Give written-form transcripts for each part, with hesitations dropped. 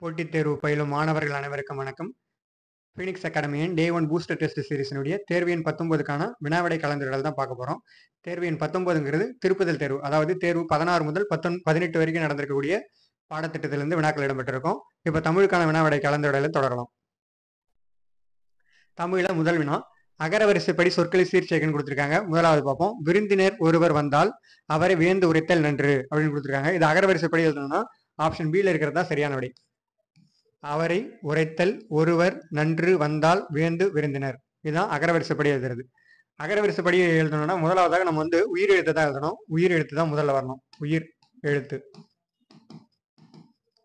போட்டித் தேர்வு பயிலும் மாணவர்கள் அனைவருக்கும் வணக்கம். ஃபீனிக்ஸ் அகாடமியின் டே 1 பூஸ்டர் டெஸ்ட் சீரிஸினுடைய தேர்வு எண் 19க்கான வினாவிடை கலந்துரையாடல் தான் பார்க்க போறோம். தேர்வு எண் 19ங்கிறது திருப்புதல் தேர்வு. அதாவது தேர்வு 16 முதல் 18 வரைக்கும் நடந்திருக்கக்கூடிய பாடத்திட்டத்திலிருந்து வினாக்கள் இடம்பெற்றிருக்கும். இப்ப தமிழுக்கான வினாவிடை கலந்துரையாடலை தொடரலாம். தமிழ்ல முதல் வினா, அகர வரிசைப்படி சொற்களை சீர்செய்கன்னு கொடுத்திருக்காங்க. முதலாவது பார்ப்போம். விருந்தினர் ஒருவர் வந்தால் அவரை வியந்து உரைத்தல் நன்று அப்படின்னு கொடுத்திருக்காங்க. இது அகர வரிசைப்படி எழுதணும்னா ஆப்ஷன் பில இருக்கிறதா சரியான விடை. அவரை உரைத்தல், ஒருவர், நன்று, வந்தால், வியந்து, விருந்தினர். இதுதான் அகரவரிசைப்படி எழுதுறது. அகரவரிசைப்படி எழுதணும்னா முதலாவதாக நம்ம உயிர் எழுத்து தான் எழுதணும். உயிர் எழுத்து தான் முதல்ல வரணும். உயிர் எழுத்து.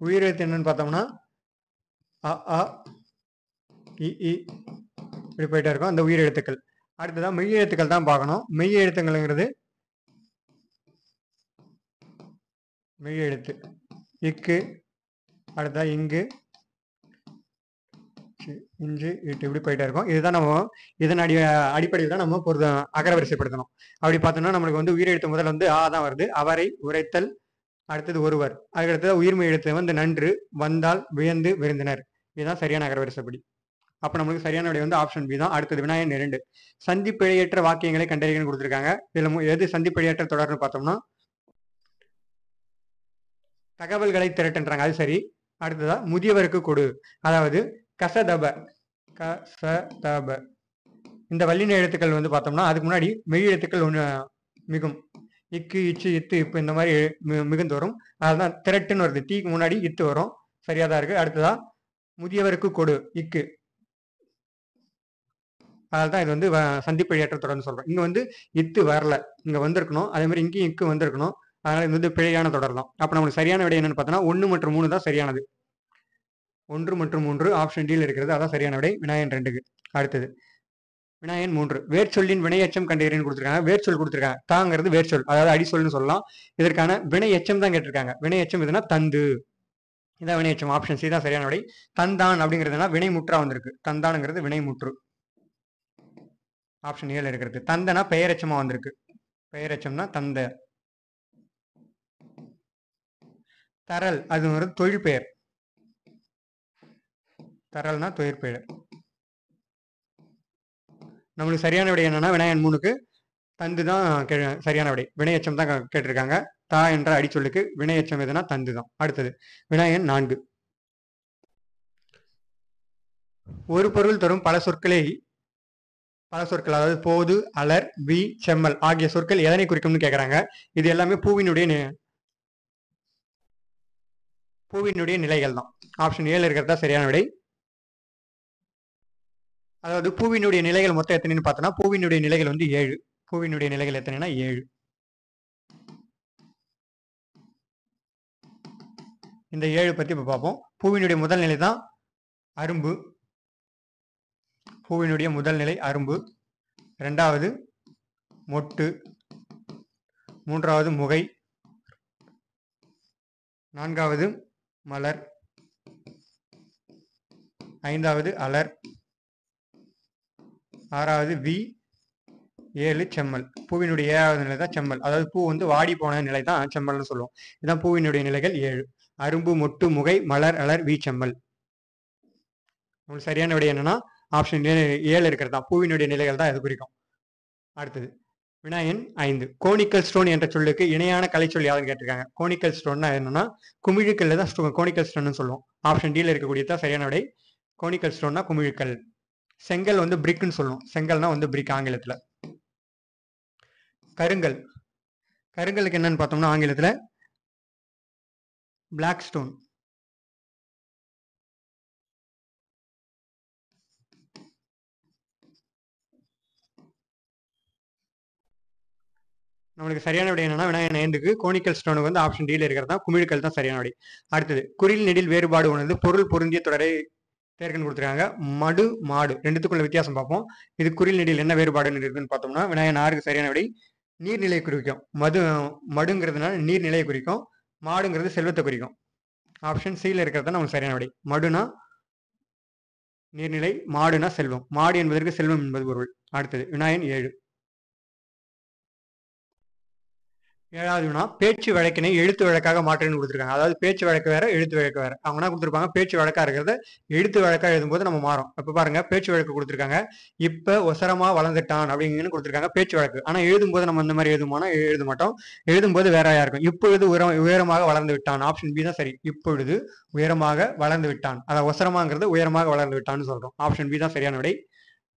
உயிர் எழுத்து என்னன்னு பார்த்தோம்னா அ ஆ இ ஈ இப்படி போயிட்டே இருக்கும் அந்த உயிர் எழுத்துக்கள். அடுத்ததான் மெய் எழுத்துக்கள் தான் பார்க்கணும். மெய் எழுத்துங்கிறது மெய் எழுத்து இக்கு, அடுத்தா இங்கு, இஞ்சு, இட்டு இப்படி போயிட்டே இருக்கும். இதுதான் நம்ம இதன் அடிப்படையில் தான் நம்ம அகரவரிசைப்படுத்தணும். அப்படி பார்த்தோம்னா நம்மளுக்கு உயிரெழுத்து முதல்ல ஆ தான் வருது. அவரை உரைத்தல், அடுத்தது ஒருவர், அதுக்கடுத்தது உயிர்மெய் எழுத்து நன்று, வந்தால், வியந்து, விருந்தினர். இதுதான் சரியான அகரவரிசைப்படி. அப்ப நம்மளுக்கு சரியான விடை ஆப்ஷன் பி தான். அடுத்தது வினாயன் 2, சந்திப்பிழையற்ற வாக்கியங்களை கண்டறியன்னு கொடுத்துருக்காங்க. இதுல எது சந்திப்பிழையற்ற தொடர்னு பார்த்தோம்னா தகவல்களை திரட்டுன்றாங்க, அது சரி. அடுத்ததா முதியவருக்கு கொடு, அதாவது கசதப, கசதப. இந்த வல்லின எழுத்துக்கள் பார்த்தோம்னா அதுக்கு முன்னாடி மெய் எழுத்துக்கள் மிகும். இக்கு, இச்சு, இத்து, இப்பு இந்த மாதிரி மிகுந்து வரும். அதுதான் திரட்டுன்னு வருது. தீக்கு முன்னாடி இத்து வரும். சரியாதான் இருக்கு. அடுத்ததா முதியவருக்கு கொடு, இக்கு. அதனால்தான் இது சந்திப்பிழையற்ற தொடர்னு சொல்றோம். இங்க இத்து வரல, இங்க வந்திருக்கணும். அதே மாதிரி இங்கேயும் இக்கு வந்திருக்கணும். அதனால இது பிழையான தொடர் தான். அப்ப நம்மளுக்கு சரியான விடை என்னன்னு பார்த்தோம்னா 1 மற்றும் 3 தான் சரியானது. 1 மற்றும் 3 ஆப்ஷன் டியில் இருக்கிறது. அதான் சரியான விடை வினாயன் 2க்கு. அடுத்தது வினாயன் 3, வேர்ச்சொல்லின் வினையச்சம் கண்டறியன்னு கொடுத்துருக்காங்க. வேர்ச்சொல் கொடுத்துருக்காங்க. தாங்கிறது வேர்ச்சொல், அதாவது அடிச்சொல்னு சொல்லலாம். இதற்கான வினையச்சம் தான் கேட்டிருக்காங்க. வினையச்சம் எதுனா தந்து, இதான் வினையச்சம். ஆப்ஷன் சி தான் சரியான விடை. தந்தான் அப்படிங்கிறதுனா வினைமுற்றா வந்திருக்கு. தந்தானுங்கிறது வினைமுற்று. ஆப்ஷன் ஏல இருக்கிறது. தந்தனா பெயரச்சமா வந்திருக்கு. பெயரச்சம்னா தந்த. தரல் அது ஒரு தொழில் பெயர். தரல்னா தொழிற்பெயர். நம்மளுக்கு சரியான விடை என்னன்னா வினாயன் 3க்கு தந்து தான் சரியான விடை. வினையச்சம் தான் கேட்டிருக்காங்க. தா என்ற அடிச்சொல்லுக்கு வினையச்சம் எதுனா தந்து தான். அடுத்தது வினாயன் 4, ஒரு பொருள் தரும் பல சொற்கள், அதாவது போது, அலர், வி, செம்மல் ஆகிய சொற்கள் எதனை குறிக்கும்னு கேட்கறாங்க. இது எல்லாமே பூவினுடைய நிலைகள் தான். ஆப்ஷன் ஏல இருக்கிறதா சரியான விடை. அதாவது பூவினுடைய நிலைகள் மொத்தம் எத்தனைன்னு பார்த்தோம்னா பூவினுடைய நிலைகள் 7. பூவினுடைய நிலைகள் எத்தனைனா 7. இந்த 7 பத்தி இப்ப பார்ப்போம். பூவினுடைய முதல் நிலை தான் அரும்பு. பூவினுடைய முதல் நிலை அரும்பு. இரண்டாவது மொட்டு. மூன்றாவது முகை. நான்காவது மலர். ஐந்தாவது அலர். ஆறாவது வி. 7 செம்மல். பூவினுடைய 7வது நிலை தான் செம்மல். அதாவது பூ வாடி போன நிலை தான் செம்மல்னு சொல்லுவோம். இதுதான் பூவினுடைய நிலைகள் 7. அரும்பு, மொட்டு, முகை, மலர், அலர், வி, செம்மல். உங்களுக்கு சரியான விடை என்னன்னா ஆப்ஷன் ஏல இருக்கிறது தான். பூவினுடைய நிலைகள் தான் இது குறிக்கும். அடுத்தது வினாயன் 5, கோனிக்கல் ஸ்டோன் என்ற சொல்லுக்கு இணையான கலைச்சொல் யாருன்னு கேட்டிருக்காங்க. கோனிக்கல் ஸ்டோன்னா என்னன்னா குமிழுக்கல்ல தான் கோனிக்கல் ஸ்டோன் சொல்லுவோம். ஆப்ஷன் டில இருக்கக்கூடியதான் சரியான விடை. கோனிக்கல் ஸ்டோன்னா குமிழுக்கல். செங்கல் பிரிக்னு சொல்லுவோம். செங்கல்னா பிரிக் ஆங்கிலத்துல. கருங்கல். கருங்கலுக்கு என்னன்னு பார்த்தோம்னா ஆங்கிலத்துல பிளாக் ஸ்டோன். நம்மளுக்கு சரியான விடை என்னன்னா வினாயன் 5க்கு கோனிக்கல் ஸ்டோனுக்கு ஆப்ஷன் டில இருக்கிறதா குமிழ்கல் தான் சரியான விடை. அடுத்தது குறில் நெடில் வேறுபாடு உணர்ந்து பொருள் பொருந்திய தொடரை தேர்கன்னு கொடுத்துருக்காங்க. மடு, மாடு ரெண்டுத்துக்குள்ள வித்தியாசம் பார்ப்போம். இது குறில் நெடில் என்ன வேறுபாடுன்னு இருக்குன்னு பார்த்தோம்னா வினாயன் 6க்கு சரியான விடை நீர்நிலையை குறிக்கும். மடுங்கிறதுனால நீர்நிலையை குறிக்கும். மாடுங்கிறது செல்வத்தை குறிக்கும். ஆப்ஷன் சில இருக்கிறது தான் நமக்கு சரியான விடை. மடுனா நீர்நிலை, மாடுனா செல்வம். மாடு என்பதற்கு செல்வம் என்பது பொருள். அடுத்தது வினாயன் 7, 7வது வினா பேச்சு வழக்கினை எழுத்து வழக்காக மாற்றுன்னு கொடுத்துருக்காங்க. அதாவது பேச்சு வழக்கு வேற, எழுத்து வழக்கு வேற. அவங்க என்ன கொடுத்துருப்பாங்க, பேச்சு வழக்கா இருக்கிறத எழுத்து வழக்கா எழுதும்போது நம்ம மாறும். இப்ப பாருங்க, பேச்சு வழக்கு கொடுத்துருக்காங்க. இப்ப ஒசரமா வளர்ந்துட்டான் அப்படிங்கன்னு கொடுத்துருக்காங்க பேச்சு வழக்கு. ஆனா எழுதும்போது நம்ம இந்த மாதிரி எழுதுமோனா எழுத மாட்டோம். எழுதும்போது வேறையா இருக்கும். இப்பொழுது உயரமாக வளர்ந்து விட்டான். ஆப்ஷன் பி தான் சரி. இப்பொழுது உயரமாக வளர்ந்து விட்டான். அதாவது ஒசரமாங்கிறது உயரமாக வளர்ந்து விட்டான்னு சொல்றோம். ஆப்ஷன் பி தான் சரியான விடை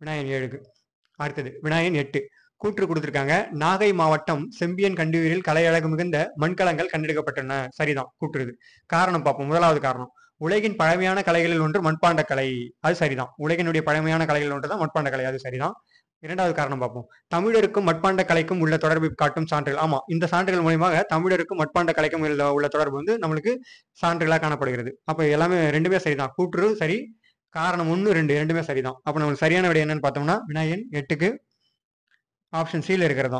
வினாயன் 7க்கு. அடுத்தது வினாயன் 8. கூற்று கொடுத்திருக்காங்க. நாகை மாவட்டம் செம்பியன் கண்டூரில் கலை அழகு மிகுந்த மண்கலங்கள் கண்டெடுக்கப்பட்டன. சரிதான் கூற்றுது. காரணம் பார்ப்போம். முதலாவது காரணம், உலகின் பழமையான கலைகளில் ஒன்று மண்பாண்ட கலை. அது சரிதான். உலகினுடைய பழமையான கலைகள் ஒன்று தான் மண்பாண்ட கலை. அது சரிதான். இரண்டாவது காரணம் பார்ப்போம். தமிழருக்கும் மட்பாண்ட கலைக்கும் உள்ள தொடர்பை காட்டும் சான்றுகள். ஆமா, இந்த சான்றுகள் மூலியமாக தமிழருக்கும் மட்பாண்ட கலைக்கும் உள்ள தொடர்பு வந்து நம்மளுக்கு சான்றுகளா காணப்படுகிறது. அப்ப எல்லாமே ரெண்டுமே சரிதான். கூற்று சரி, காரணம் 1, 2 ரெண்டுமே சரிதான். அப்ப நம்மளுக்கு சரியான விடை என்னன்னு பார்த்தோம்னா வினாயன் 8க்கு ஆப்ஷன் சில இருக்கிறதா.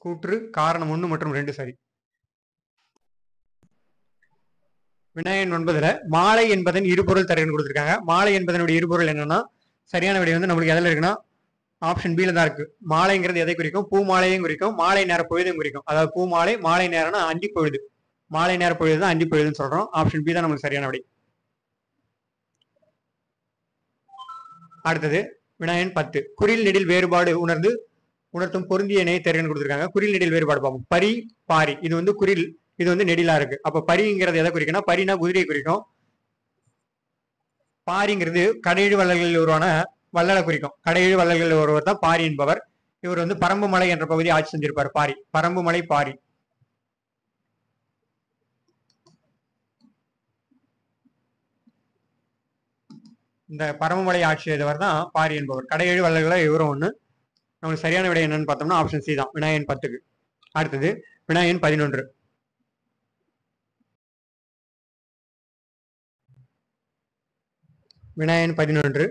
கூற்று, காரணம் 1 மற்றும் 2 சரி. வினாயன் 9ல மாலை என்பதன் இருபொருள் தருகன்னு கொடுத்துருக்காங்க. மாலை என்பதனுடைய இருபொருள் என்னன்னா, சரியான விடை வந்து நம்மளுக்கு எதில் இருக்குன்னா ஆப்ஷன் பில தான் இருக்கு. மாலைங்கிறது எதை குறிக்கும், பூ மாலையும் குறிக்கும், மாலை நேர பொழுதையும் குறிக்கும். அதாவது பூ மாலை, மாலை நேரம்னா அந்தி பொழுது, மாலை நேர பொழுது தான் அந்தி பொழுதுன்னு சொல்றோம். ஆப்ஷன் பி தான் நமக்கு சரியான விடை. அடுத்தது வினாயன் 10. குறில் நெடில் வேறுபாடு உணர்த்தும் பொருந்திய இணையை தெரியுன்னு கொடுத்துருக்காங்க. குறில் நெடில் வேறுபாடு பார்ப்போம். பரி, பாரி. இது வந்து குறில், இது வந்து நெடிலா இருக்கு. அப்ப பரிங்கிறது எதை குறிக்கும்னா, பரினா குதிரையை குறிக்கும். பாரிங்கிறது கடையெழு வள்ளல்களில் ஒருவான வள்ளலை குறிக்கும். கடையெழு வள்ளல்களில் ஒருவர் தான் பாரி என்பவர். இவர் வந்து பரம்புமலை என்ற பகுதியை ஆட்சி செஞ்சிருப்பார். பாரி, பரம்புமலை பாரி. இந்த பரம்புமலை ஆட்சி செய்தவர் தான் பாரி என்பவர். கடையெழு வள்ளல்கள் இவரும் ஒண்ணு. நமக்கு சரியான விடை என்னன்னு பார்த்தோம்னா ஆப்ஷன் சி தான், வினாயன் 10க்கு. அடுத்தது வினாயன் 11. வினாயன் 11.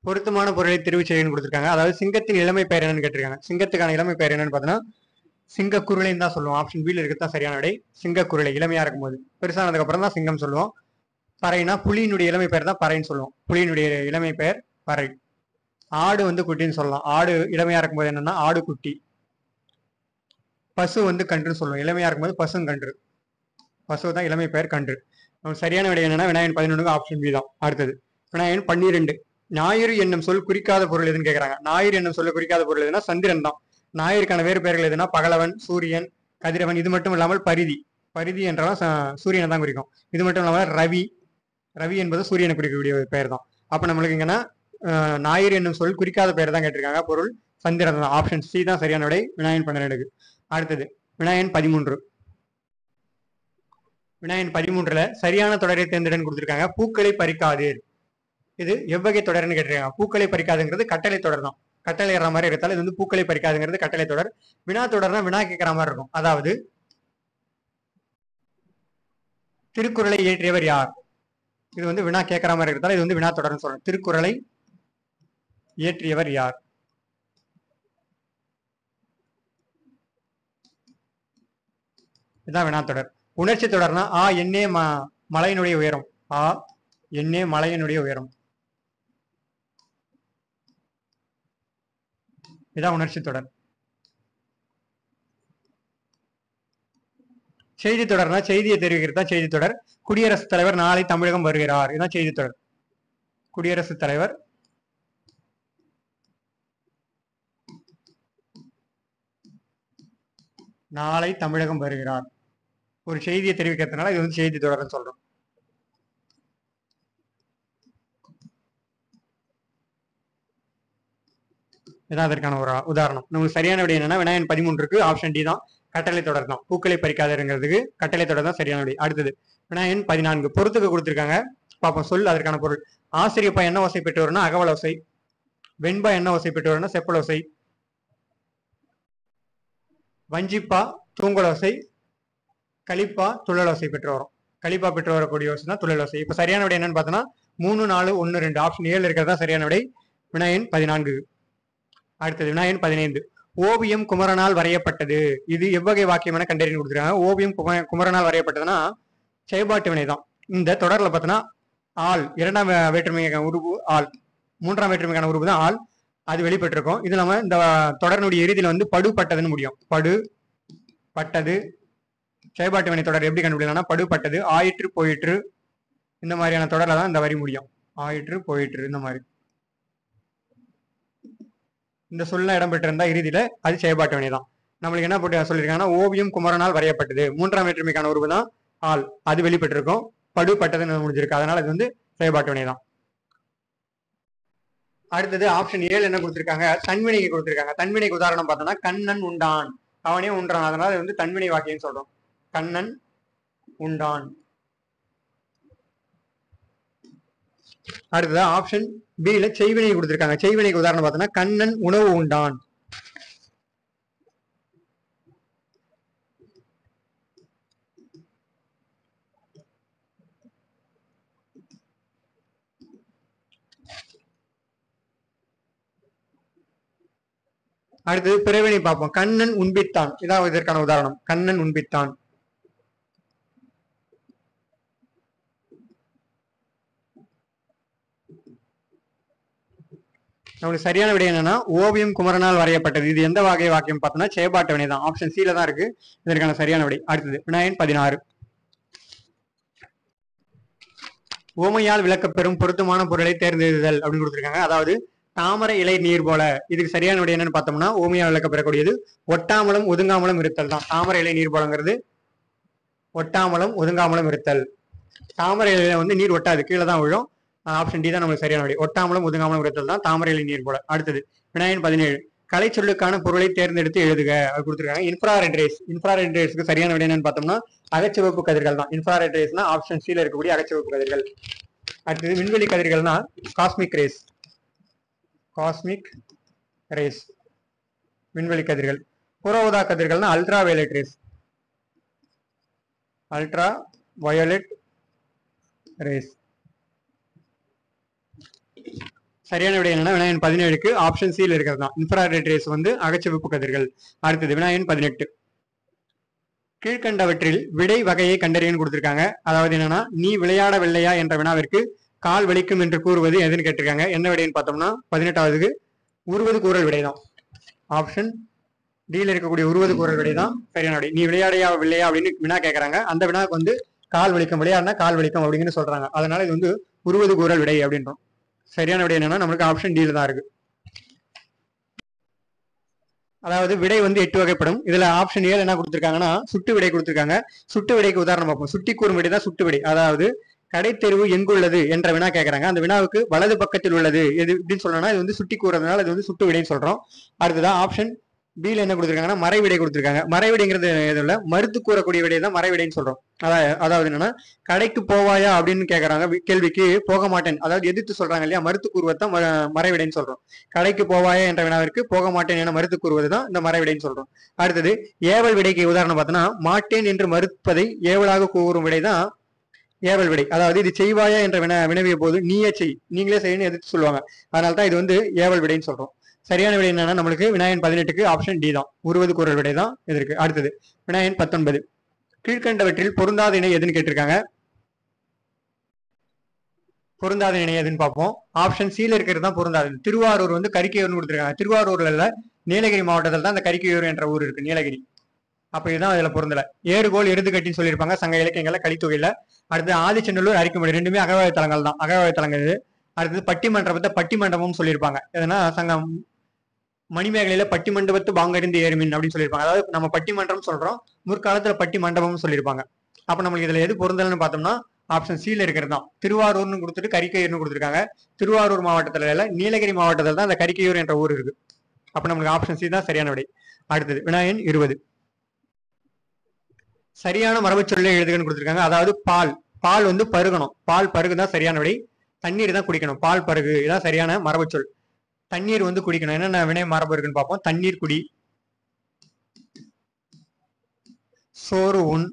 பொருத்தமான பொருளை தெரிவு செய்யணும்னு கொடுத்துருக்காங்க. அதாவது சிங்கத்தின் இளமை பெயர் என்னன்னு கேட்டிருக்காங்க. சிங்கத்துக்கான இளமை பெயர் என்னன்னு பார்த்தோம்னா சிங்க குருளைன்னு தான் சொல்லுவோம். ஆப்ஷன் பில இருக்கத்தான் சரியான விடை. சிங்க குருளை, இளமையா இருக்கும்போது. பெருசானதுக்கு அப்புறம் தான் சிங்கம் சொல்லுவோம். பறைனா புலியினுடைய இளமை பெயர் தான் பறைன்னு சொல்லுவோம். புலியினுடைய இளமை பெயர் பறை. ஆடு வந்து குட்டின்னு சொல்லலாம். ஆடு இளமையா இருக்கும்போது என்னன்னா ஆடு குட்டி. பசு வந்து கன்றுன்னு சொல்லுவோம். இளமையா இருக்கும்போது பசும் கன்று. பசு தான் இளமை பெயர் கன்று. சரியான விடை என்னன்னா வினாயன் 11க்கு ஆப்ஷன் பி தான். அடுத்தது வினாயன் 12. ஞாயிறு என்னும் சொல் குறிக்காத பொருள் எதுன்னு கேட்கறாங்க. ஞாயிறு என்னும் சொல்ல குறிக்காத பொருள் எதுனா சந்திரன் தான். ஞாயிற்கான வேறு பெயர்கள் எதுனா பகலவன், சூரியன், கதிரவன். இது மட்டும் இல்லாமல் பரிதி. பரிதி என்றாலும் சூரியனை தான் குறிக்கும். இது மட்டும் இல்லாமல் ரவி. ரவி என்பது சூரியனை குறிக்கக்கூடிய ஒரு பெயர் தான். அப்ப நம்மளுக்கு இங்கன்னா ஞாயிறு என்னும் சொல் குறிக்காத பெயர் தான் கேட்டிருக்காங்க. பொருள் சந்திரன் தான். ஆப்ஷன் சி தான் சரியான விடை வினாயன் 12க்கு. அடுத்தது வினாயன் 13. வினாயன் 13ல சரியான தொடரை தேர்ந்தெடுன்னு கொடுத்துருக்காங்க. பூக்களை பறிக்காது. இது எவ்வகை தொடர்னு கேட்டிருக்காங்க. பூக்களை பறிக்காதுங்கிறது கட்டளை தொடர் தான். கட்டளை ஏற மாதிரி இருந்தாலும் இது வந்து பூக்களை பறிக்காதுங்கிறது கட்டளை தொடர். வினா தொடர்னா வினா கேட்கிற மாதிரி இருக்கும். அதாவது திருக்குறளை இயற்றியவர் யார்? இது வந்து வினா கேட்கிற மாதிரி இருந்தாலும் இது வந்து வினா தொடர்னு சொல்றோம். திருக்குறளை இயற்றியவர் யார்? இதுதான் வினா தொடர். உணர்ச்சி தொடர்னா ஆ என்னே மலையினுடைய உயரம். ஆ என்னே மலையினுடைய உயரம். இதான் உணர்ச்சி தொடர். செய்தி தொடர்னா செய்தியை தெரிவிக்கிறது தான் செய்தி தொடர். குடியரசுத் தலைவர் நாளை தமிழகம் வருகிறார். இதுதான் செய்தி தொடர். குடியரசுத் தலைவர் நாளை தமிழகம் வருகிறார். ஒரு செய்தியை தெரிவிக்கிறதுனால இது வந்து செய்தி தொடர்னு சொல்றோம். இதான் அதற்கான ஒரு உதாரணம். நமக்கு சரியான விடை என்னன்னா வினாயன் 13க்கு ஆப்ஷன் டி தான், கட்டளை தொடர் தான். பூக்களை பறிக்காதங்கிறதுக்கு கட்டளை தொடர் தான் சரியான விடை. அடுத்தது வினாயன் 14. பொறுத்துக்கு கொடுத்திருக்காங்க. பாப்போம் சொல் அதற்கான பொருள். ஆசிரியப்பா என்ன ஓசை பெற்று வரும்னா அகவல் ஓசை. வெண்பா என்ன ஓசை பெற்று வரும்னா செப்பல் ஓசை. வஞ்சிப்பா தூங்கல் ஓசை. களிப்பா துள்ளல் ஓசை பெற்று வரும். களிப்பா பெற்று வரக்கூடிய ஓசை தான் துள்ளல் ஓசை. இப்ப சரியான விடை என்னன்னு பார்த்தோம்னா 3, 4, 1, 2 ஆப்ஷன் 7 இருக்கிறதா சரியான விடை வினாயன் 14. அடுத்தது வினாயன் 15. ஓவியம் குமரனால் வரையப்பட்டது. இது எவ்வகை வாக்கியம் என கண்டறிந்து கொடுத்துருக்காங்க. ஓவியம் குமரனால் வரையப்பட்டதுன்னா செயல்பாட்டு வினை தான். இந்த தொடர்ல பார்த்தோன்னா ஆள், இரண்டாம் வேற்றுமைக்கான உருவு ஆள், மூன்றாம் வேற்றுமைக்கான உருவு தான் ஆள். அது வெளிப்பட்டிருக்கும். இது இல்லாம இந்த தொடர்னுடைய இறுதியில வந்து படுபட்டதுன்னு முடியும். படு பட்டது. செயல்பாட்டு வினை தொடர் எப்படி கண்டுபிடிக்கலாம்னா படுபட்டது, ஆயிற்று, போயிற்று, இந்த மாதிரியான தொடர்ல தான் இந்த வரி முடியும். ஆயிற்று, போயிற்று, இந்த மாதிரி இந்த சொல்ல இடம்பெற்றிருந்தா இறுதியில அது செயல்பாட்டு வினை தான். நம்மளுக்கு என்ன போட்டு சொல்லியிருக்காங்கன்னா ஓவியம் குமரனால் வரையப்பட்டது, மூன்றாம் வேற்றுமைக்கான உருவு தான் ஆள், அது வெளிப்பட்டிருக்கும். படுபட்டதுன்னு முடிஞ்சிருக்கு, அதனால அது வந்து செயல்பாட்டு வினை தான். அடுத்தது ஆப்ஷன் 7 என்ன கொடுத்திருக்காங்க, தன்வினைக்கு கொடுத்திருக்காங்க. தன்வினைக்கு உதாரணம் பார்த்தோம்னா கண்ணன் உண்டான், அவனே உண்டான், அதனால அது வந்து தன்வினை வாக்கியம் சொல்றோம். கண்ணன் உண்டான். அடுத்தது ஆப்ஷன் பில செய்வினை கொடுத்திருக்காங்க. செய்வினைக்கு உதாரணம் பார்த்தோம்னா கண்ணன் உணவு உண்டான். அடுத்தது பிறவினை பார்ப்போம். கண்ணன் உண்பித்தான், இதான் இதற்கான உதாரணம். கண்ணன் உண்பித்தான். நம்மளுக்கு சரியான விடை என்னன்னா ஓவியம் குமரனால் வரையப்பட்டது. இது எந்த வகை வாக்கியம் பார்த்தோம்னா செயல்பாட்டு வினை தான். ஆப்ஷன் சில தான் இருக்கு இதற்கான சரியான விடை. அடுத்தது வினாயன் 16. ஓமையால் விளக்கப்பெறும் பொருத்தமான பொருளை தேர்ந்தெடுதல் அப்படின்னு கொடுத்திருக்காங்க. அதாவது தாமரை இலை நீர் போல, இதுக்கு சரியான விடை என்னன்னு பார்த்தோம்னா ஓமையால் விளக்கப்பெறக்கூடியது ஒட்டாமலும் ஒதுங்காமலும் இருத்தல் தான். தாமரை இலை நீர் போலங்கிறது ஒட்டாமலும் ஒதுங்காமலும் இருத்தல். தாமரை இலையில வந்து நீர் ஒட்டாது, கீழே தான் விழும். ஆப்ஷன் டி தான் நம்மளுக்கு சரியான விடை. ஒட்டாமலும் ஒதுங்காமலும் இருத்தல் தான் தாமரை இலை நீர் போல. அடுத்தது வினாயன் 17. கலை சொல்லுக்கான பொருளை தேர்ந்தெடுத்து எழுதுக அது கொடுத்துருக்காங்க. இன்ஃப்ராரெட் ரேஸ், இன்ஃப்ராரெட் ரேஸ்க்கு சரியான விடை என்னன்னு பார்த்தோம்னா அகச்சிவப்பு கதிர்கள் தான். இன்ஃப்ராரெட் ரேஸ்னா ஆப்ஷன் சில இருக்கக்கூடிய அகச்சிவப்பு கதிர்கள். அடுத்தது விண்வெளி கதிர்கள்னா காஸ்மிக் ரேஸ், காஸ்மிக் ரேஸ் விண்வெளி கதிர்கள். புற ஊதா கதிர்கள்னா ultra violet rays, ultra violet rays. சரியான விடை என்னன்னா வினாயன் 17க்கு ஆப்ஷன் சில இருக்கிறது தான். இன்ஃப்ராரெட் ரேஸ் வந்து அகச்சிவப்பு கதிர்கள். அடுத்தது வினாயன் 18. கீழ்கண்டவற்றில் விடை வகையை கண்டறியன்னு கொடுத்திருக்காங்க. அதாவது என்னன்னா நீ விளையாடவில்லையா என்ற வினாவிற்கு கால் வலிக்கும் என்று கூறுவது எதுன்னு கேட்டிருக்காங்க. என்ன விடைன்னு பார்த்தோம்னா 18வதுக்கு உருவது கூறல் விடை தான். ஆப்ஷன் டில இருக்கக்கூடிய உருவது கூறல் விடை தான் சரியான விடை. நீ விளையாடையா இல்லையா அப்படின்னு வினா கேட்கறாங்க. அந்த வினாவுக்கு வந்து கால் வலிக்கும், விளையாடினா கால் வலிக்கும் அப்படின்னு சொல்றாங்க. அதனால இது வந்து உருவது கூறல் விடை அப்படின்றோம். சரியான விடை என்னன்னா நம்மளுக்கு ஆப்ஷன் டில தான் இருக்கு. அதாவது விடை வந்து 8 வகைப்படும். இதுல ஆப்ஷன் 7 என்ன கொடுத்திருக்காங்கன்னா சுட்டு விடை கொடுத்திருக்காங்க. சுட்டு விடைக்கு உதாரணம் பார்ப்போம். சுட்டி கூறும் விடை தான் சுட்டு விடை. அதாவது கடைத்தெருவு எங்குள்ளது என்ற வினா கேட்கறாங்க. அந்த வினாவுக்கு வலது பக்கத்தில் உள்ளது எது இப்படின்னு சொல்லணும்னா இது வந்து சுட்டி கூறதுனால இது வந்து சுட்டு விடைன்னு சொல்றோம். அடுத்ததான் ஆப்ஷன் பில என்ன கொடுத்திருக்காங்கன்னா மறைவிடை கொடுத்திருக்காங்க. மறைவிடைங்கிறது எதுல மறுத்து கூறக்கூடிய விடை தான் மறைவிடைன்னு சொல்றோம். அதாவது என்னன்னா கடைக்கு போவாயா அப்படின்னு கேட்கறாங்க. கேள்விக்கு போக மாட்டேன், அதாவது எதிர்த்து சொல்றாங்க இல்லையா, மறுத்து கூறுவதுதான் மறைவிடைன்னு சொல்றோம். கடைக்கு போவாயா என்ற வினாவிற்கு போக மாட்டேன் என மறுத்து கூறுவதுதான் இந்த மறைவிடைன்னு சொல்றோம். அடுத்தது ஏவல் விடைக்கு உதாரணம் பார்த்தோம்னா மாட்டேன் என்று மறுப்பதை ஏவலாக கூறும் விடை தான் ஏவல் விடை. அதாவது இது செய்வாயா என்ற வினவிய போது நீயே செய், நீங்களே செய்யணும்னு எதிர்த்து சொல்லுவாங்க. அதனால தான் இது வந்து ஏவல் விடைன்னு சொல்றோம். சரியான விடை என்னன்னா நம்மளுக்கு வினாயன் 18க்கு ஆப்ஷன் டி தான், உருவது கூறல் விடை தான் இது இருக்கு. அடுத்தது வினாயன் 19. கீழ்கண்டவற்றில் பொருந்தாத இணை எதுன்னு கேட்டிருக்காங்க. பொருந்தாத இணை எதுன்னு பார்ப்போம். ஆப்ஷன் சில இருக்கிறது தான் பொருந்தாது. திருவாரூர் வந்து கரிக்கையூர்னு கொடுத்திருக்காங்க. திருவாரூர்ல நீலகிரி மாவட்டத்தில் தான் அந்த கரிக்கையூர் என்ற ஊர் இருக்கு, நீலகிரி. அப்ப இதுதான் அதுல பொருந்தல. ஏறுகோள் எருதுகட்டின்னு சொல்லியிருப்பாங்க சங்க இலக்கியங்கள்ல கலித்தொகையில. அடுத்து ஆதிச்சநல்லூர் அரிக்குமடி ரெண்டுமே அகவாய தலங்கள் தான், அகவாய தலங்கள் இது. அடுத்தது பட்டிமன்றத்தை பட்டிமண்டபம் சொல்லியிருப்பாங்க. எதனா சங்கம் மணிமேகலையில பட்டிமண்டபத்து பாங்கறிந்து ஏறுமின் அப்படின்னு சொல்லியிருப்பாங்க. அதாவது நம்ம பட்டிமன்றம் சொல்றோம், முற்காலத்துல பட்டி மண்டபம் சொல்லியிருப்பாங்க. அப்ப நம்மளுக்கு இதுல எது பொருந்தலன்னு பார்த்தோம்னா ஆப்ஷன் சில இருக்கிறது தான். திருவாரூர்னு கொடுத்துட்டு கரிக்கையூர்னு கொடுத்துருக்காங்க. திருவாரூர் மாவட்டத்துல இல்ல, நீலகிரி மாவட்டத்தில் தான் அந்த கரிக்கையூர் என்ற ஊர் இருக்கு. அப்ப நம்மளுக்கு ஆப்ஷன் சி தான் சரியான விடை. அடுத்தது வினாயன் 20. சரியான மரபு சொல்லை எழுதுகன்னு கொடுத்திருக்காங்க. அதாவது பால், பால் வந்து பருகணும், பால் பருகு தான் சரியான விடை. தண்ணீர் தான் குடிக்கணும், பால் பருகு இதான் சரியான மரபு சொல். தண்ணீர் வந்து குடிக்கணும். என்னென்ன வினை மரபு இருக்குன்னு பார்ப்போம். தண்ணீர் குடி, சோறு உண்,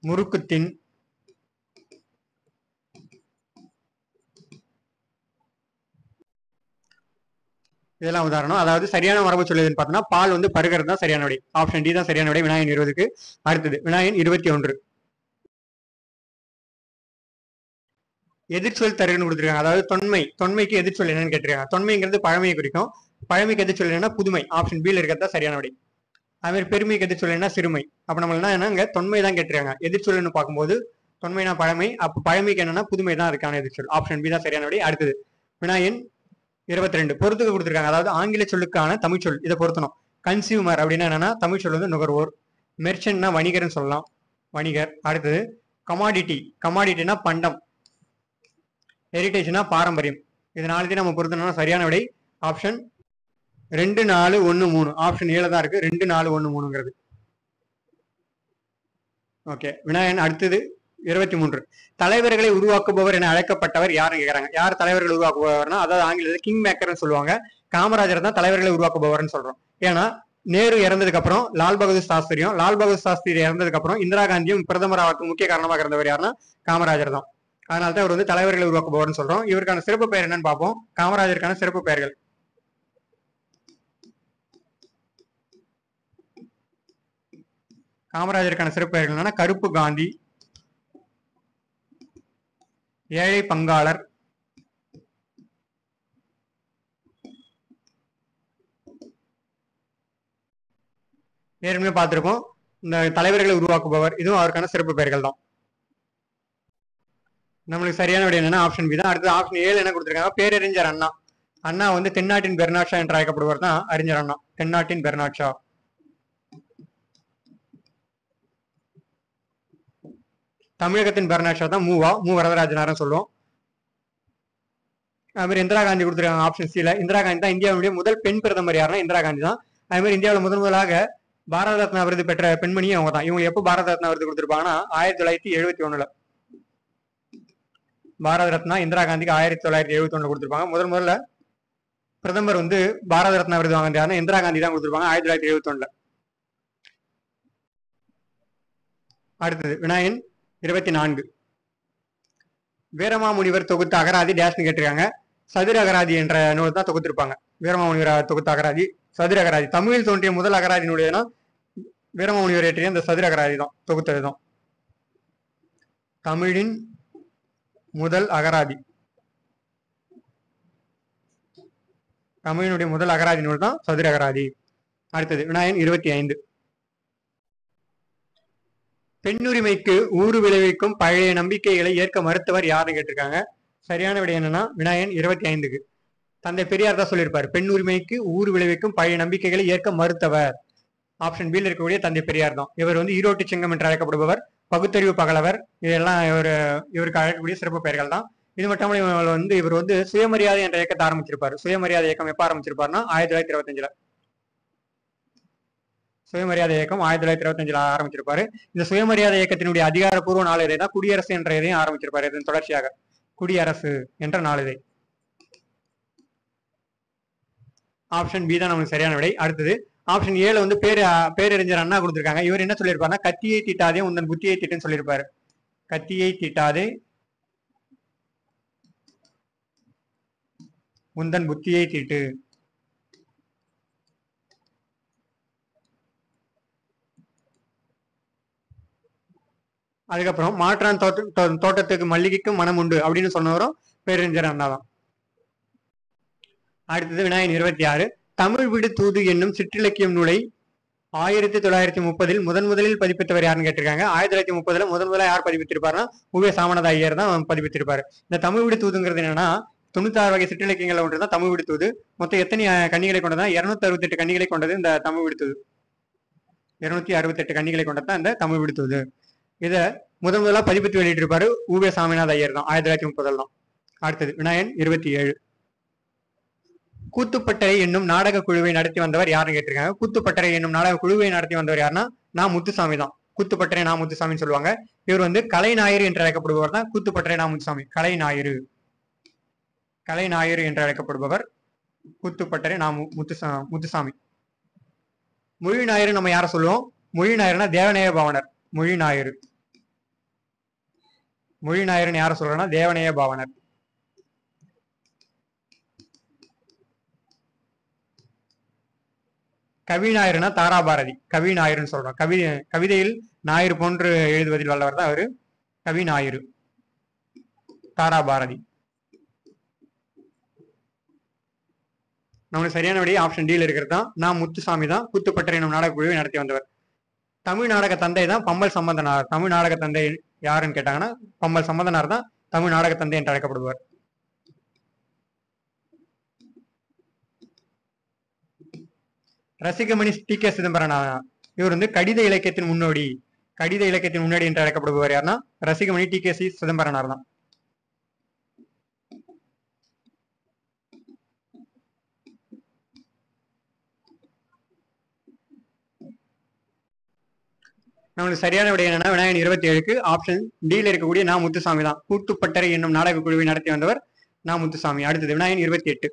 முறுக்குத்தின், இதெல்லாம் உதாரணம். அதாவது சரியான மரபு சொல்லுதுன்னு பார்த்தோம்னா பால் வந்து பருகிறது தான் சரியான விடை. ஆப்ஷன் டி தான் சரியான விடை வினாயன் 20க்கு. அடுத்தது வினாயன் 21. எதிர்ச்சொல் தருகன்னு கொடுத்துருக்காங்க. அதாவது தொன்மை, தொன்மைக்கு எதிர்ச்சொல் என்னன்னு கேட்டிருக்காங்க. தொன்மைங்கிறது பழமையை குறிக்கும், பழமைக்கு எதிர்ச்சொல் என்னன்னா புதுமை. ஆப்ஷன் பில இருக்கிறது தான் சரியான விடை. அது மாதிரி பெருமைக்கு எதிர்ச்சொல்லுன்னா சிறுமை. அப்ப நம்மள என்னங்க தொன்மை தான் கேட்டிருக்காங்க. எதிர்ச்சொல்லுன்னு பார்க்கும்போது தொன்மைனா பழமை, அப்ப பழமைக்கு என்னன்னா புதுமை தான் அதுக்கான எதிர்ச்சொல். ஆப்ஷன் பி தான் சரியான விடை. அடுத்தது வினாயன் 22 பொறுத்துக்க கொடுத்துருக்காங்க. அதாவது ஆங்கில சொல்லுக்கான தமிழ் சொல் இதை பொருத்தணும். கன்சியூமர் அப்படின்னா என்னன்னா தமிழ் சொல் வந்து நுகர்வோர். மெர்ச்சன்ட்னா வணிகர்னு சொல்லலாம், வணிகர். அடுத்தது கமாடிட்டி, கமாடிட்டினா பண்டம். ஹெரிட்டேஜ்னா பாரம்பரியம். இது நாளைக்கு நம்ம பொருத்தணும்னா சரியான விடை ஆப்ஷன் 2 4 1 3. ஆப்ஷன் ஏழு தான் இருக்கு 2 4 1 3ங்கிறது. ஓகே வினாயன் அடுத்தது 23 தலைவர்களை உருவாக்குபவர் என அழைக்கப்பட்டவர் யாருன்னு கேக்குறாங்க. யார் தலைவர்களை உருவாக்குபவர்னா அதாவது ஆங்கிலத்தில் கிங் மேக்கர்னு சொல்லுவாங்க. காமராஜர் தான் தலைவர்களை உருவாக்குபவர்னு சொல்றோம். ஏன்னா நேரு இறந்ததுக்கு அப்புறம் லால் பகதூர் சாஸ்திரியும், லால் பகதூர் சாஸ்திரி இறந்ததுக்கு அப்புறம் இந்திரா காந்தியும் பிரதமர் ஆகிறதுக்கு முக்கிய காரணமாக இருந்தவர் யாருன்னா காமராஜர் தான். அதனால தான் இவர் வந்து தலைவர்களை உருவாக்குபவர்னு சொல்றோம். இவருக்கான சிறப்பு பெயர் என்னன்னு பார்ப்போம். காமராஜருக்கான சிறப்பு பெயர்கள். காமராஜருக்கான சிறப்பு பெயர்கள் என்னன்னா கருப்பு காந்தி, ஏழை பங்காளர், ஏற்கனவே பார்த்திருக்கோம். இந்த தலைவர்களை உருவாக்குபவர், இதுவும் அவருக்கான சிறப்பு பெயர்கள் தான். நம்மளுக்கு சரியான விடை என்னன்னா ஆப்ஷன் பி தான். அடுத்து ஆப்ஷன் 7 என்ன கொடுத்திருக்காங்க, பேரறிஞர் அண்ணா. அண்ணா வந்து தென்னாட்டின் பெர்னாட் ஷா என்று அழைக்கப்படுவர் தான் அறிஞர் அண்ணா. தென்னாட்டின் பெர்னாட் ஷா. தமிழகத்தின் பெர்னாட் ஷா தான் மு வரதராஜனார்னு சொல்லுவோம். அது மாதிரி இந்திரா காந்தி கொடுத்துருக்காங்க ஆப்ஷன் சில. இந்திரா காந்தி தான் இந்தியாவுடைய முதல் பெண் பிரதமர். யாருன்னா இந்திரா காந்தி தான். அதே மாதிரி இந்தியாவில் முதலாக பாரத ரத்னா விருது பெற்ற பெண்மணியும் அவங்க தான். இவங்க எப்போ பாரத ரத்னா விருது கொடுத்திருப்பாங்கன்னா 1971. பாரத ரத்னா இந்திரா காந்திக்கு 1971 கொடுத்திருப்பாங்க. முதல்ல பிரதமர் வந்து பாரத ரத்னா விருது வாங்கினாரு யாருன்னா இந்திரா காந்தி தான் கொடுத்திருப்பாங்க 1971. அடுத்தது வினாயன் 24 வீரமாமுனிவர் தொகுத்த அகராதி டேஷ்னு கேட்டிருக்காங்க. சதுர அகராதி என்ற நூல் தான் தொகுத்திருப்பாங்க. வீரமாமுனிவர் தொகுத்த அகராதி சதுர அகராதி. தமிழில் தோன்றிய முதல் அகராதி நூல்னா வீரமாமுனிவர் ஏற்றிய அந்த சதுர அகராதி தான், தொகுத்தது தான். தமிழின் முதல் அகராதி, தமிழினுடைய முதல் அகராதி நூல் தான் சதுர அகராதி. அடுத்தது வினாயன் 25 பெண்ணுரிமைக்கு ஊறு விளைவிக்கும் பழைய நம்பிக்கைகளை ஏற்க மறுத்தவர் யாருன்னு கேட்டிருக்காங்க. சரியான விடை என்னன்னா வினாயன் 25க்கு தந்தை பெரியார் தான் சொல்லியிருப்பார். பெண் உரிமைக்கு ஊறு விளைவிக்கும் பழைய நம்பிக்கைகளை ஏற்க மறுத்தவர் ஆப்ஷன் பியில் இருக்கக்கூடிய தந்தை பெரியார் தான். இவர் வந்து ஈரோட்டு சிங்கம் என்று அழைக்கப்படுபவர், பகுத்தறிவு பகலவர். இதெல்லாம் இவருக்கு அழைக்கக்கூடிய சிறப்பு பெயர்கள் தான். இது மட்டும் இவர் வந்து சுயமரியாதை என்ற இயக்கத்தை ஆரம்பிச்சிருப்பாரு. சுயமரியாதை இயக்கம் எப்ப ஆரம்பிச்சிருப்பாருன்னா 1925. சுயமரியாதை இயக்கம் 1925 ஆரம்பிச்சிருப்பாரு. இந்த சுயமரியாதை இயக்கத்தினுடைய அதிகாரப்பூர்வ நாளிதழ் தான் குடியரசு என்ற இதையும் ஆரம்பிச்சிருப்பாரு. இதன் தொடர்ச்சியாக குடியரசு என்ற நாளிதழ். ஆப்ஷன் பி தான் நமக்கு சரியான விடை. அடுத்தது ஆப்ஷன் 7 வந்து பேரறிஞர் அண்ணா கொடுத்திருக்காங்க. இவர் என்ன சொல்லியிருப்பாருன்னா கத்தியை தீட்டாதே உந்தன் புத்தியை தீட்டுன்னு சொல்லியிருப்பாரு. கத்தியை தீட்டாதே உந்தன் புத்தியை தீட்டு. அதுக்கப்புறம் மாற்றான் தோட்டத்துக்கு மல்லிகைக்கும் மனம் உண்டு அப்படின்னு சொன்னவரும் பேரறிஞர் அண்ணா தான். அடுத்தது வினாயன் 26 தமிழ் விடு தூது என்னும் சிற்றிலக்கியம் நூலை 1930 முதலில் பதிப்பித்தவர் யாருன்னு கேட்டிருக்காங்க. 1930 முதல்ல யார் பதிப்பித்திருப்பாருன்னா உவே சாமநாத ஐயர் தான் பதிப்பித்திருப்பாரு. இந்த தமிழ் விடு தூதுங்கிறது என்னன்னா 96 வகை சிற்றிலக்கியங்கள் ஒன்று தான் தமிழ் விடு தூது. மொத்தம் எத்தனை கன்னிகளை கொண்டதா 268 கன்னிகளை கொண்டது இந்த தமிழ் விடு தூது. 268 கன்னிகளை கொண்டதான் இந்த தமிழ் விடு தூது. இதை முதலா பதிப்பித்து வெளியிட்டிருப்பாரு உவே சாமிநாத ஐயர் தான் 1930 தான். அடுத்தது வினாயன் 27 கூத்துப்பட்டறை என்னும் நாடக குழுவை நடத்தி வந்தவர் யாருன்னு கேட்டிருக்காங்க. கூத்துப்பட்டறை என்னும் நாடக குழுவை நடத்தி வந்தவர் யாருன்னா நான் முத்துசாமி தான். கூத்துப்பட்டறை நான் முத்துசாமின்னு சொல்லுவாங்க. இவர் வந்து கலை ஞாயிறு என்று அழைக்கப்படுபவர் தான் கூத்துப்பட்டறை நான் முத்துசாமி. கலை ஞாயிறு என்று அழைக்கப்படுபவர் கூத்துப்பட்டறை நான் முத்துசாமி. மொழி ஞாயிறு நம்ம யார சொல்லுவோம்? மொழி ஞாயிறுனா தேவநேய பாவனர். மொழி ஞாயிறுன்னு யார சொல்றோம்னா தேவநேய பாவனர். கவி ஞாயிறுனா தாராபாரதி. கவி ஞாயிறுன்னு சொல்றோம். கவிதையில் ஞாயிறு போன்று எழுதுவதில் வல்லவர் தான் அவரு கவி ஞாயிறு. தாராபாரதி. நம்மளுக்கு சரியான விடையே ஆப்ஷன் டியில் இருக்கிறது தான். நான் முத்துசாமி தான் கூத்துப்பட்டறை என்னும் நாடக குழுவை நடத்தி வந்தவர். தமிழ் நாடக தந்தை தான் பம்மல் சம்பந்தனார். தமிழ் நாடக தந்தை யாருன்னு கேட்டாங்கன்னா பம்மல் சம்பந்தனார் தான் தமிழ் நாடக தந்தை என்று அழைக்கப்படுவார். ரசிகமணி டி.கே. சிதம்பரனார். இவர் வந்து கடித இலக்கியத்தின் முன்னோடி. கடித இலக்கியத்தின் முன்னோடி என்று அழைக்கப்படுபவர் யாருன்னா ரசிகமணி டி.கே. சிதம்பரனார் தான். நம்மளுக்கு சரியான விடை என்னன்னா விநாயகன் 27க்கு ஆப்ஷன் டியில் இருக்கக்கூடிய நான் முத்துசாமி தான். கூத்துப்பட்டறை என்னும் நாடக குழுவை நடத்தி வந்தவர் நான் முத்துசாமி. அடுத்தது விநாயகன் 28.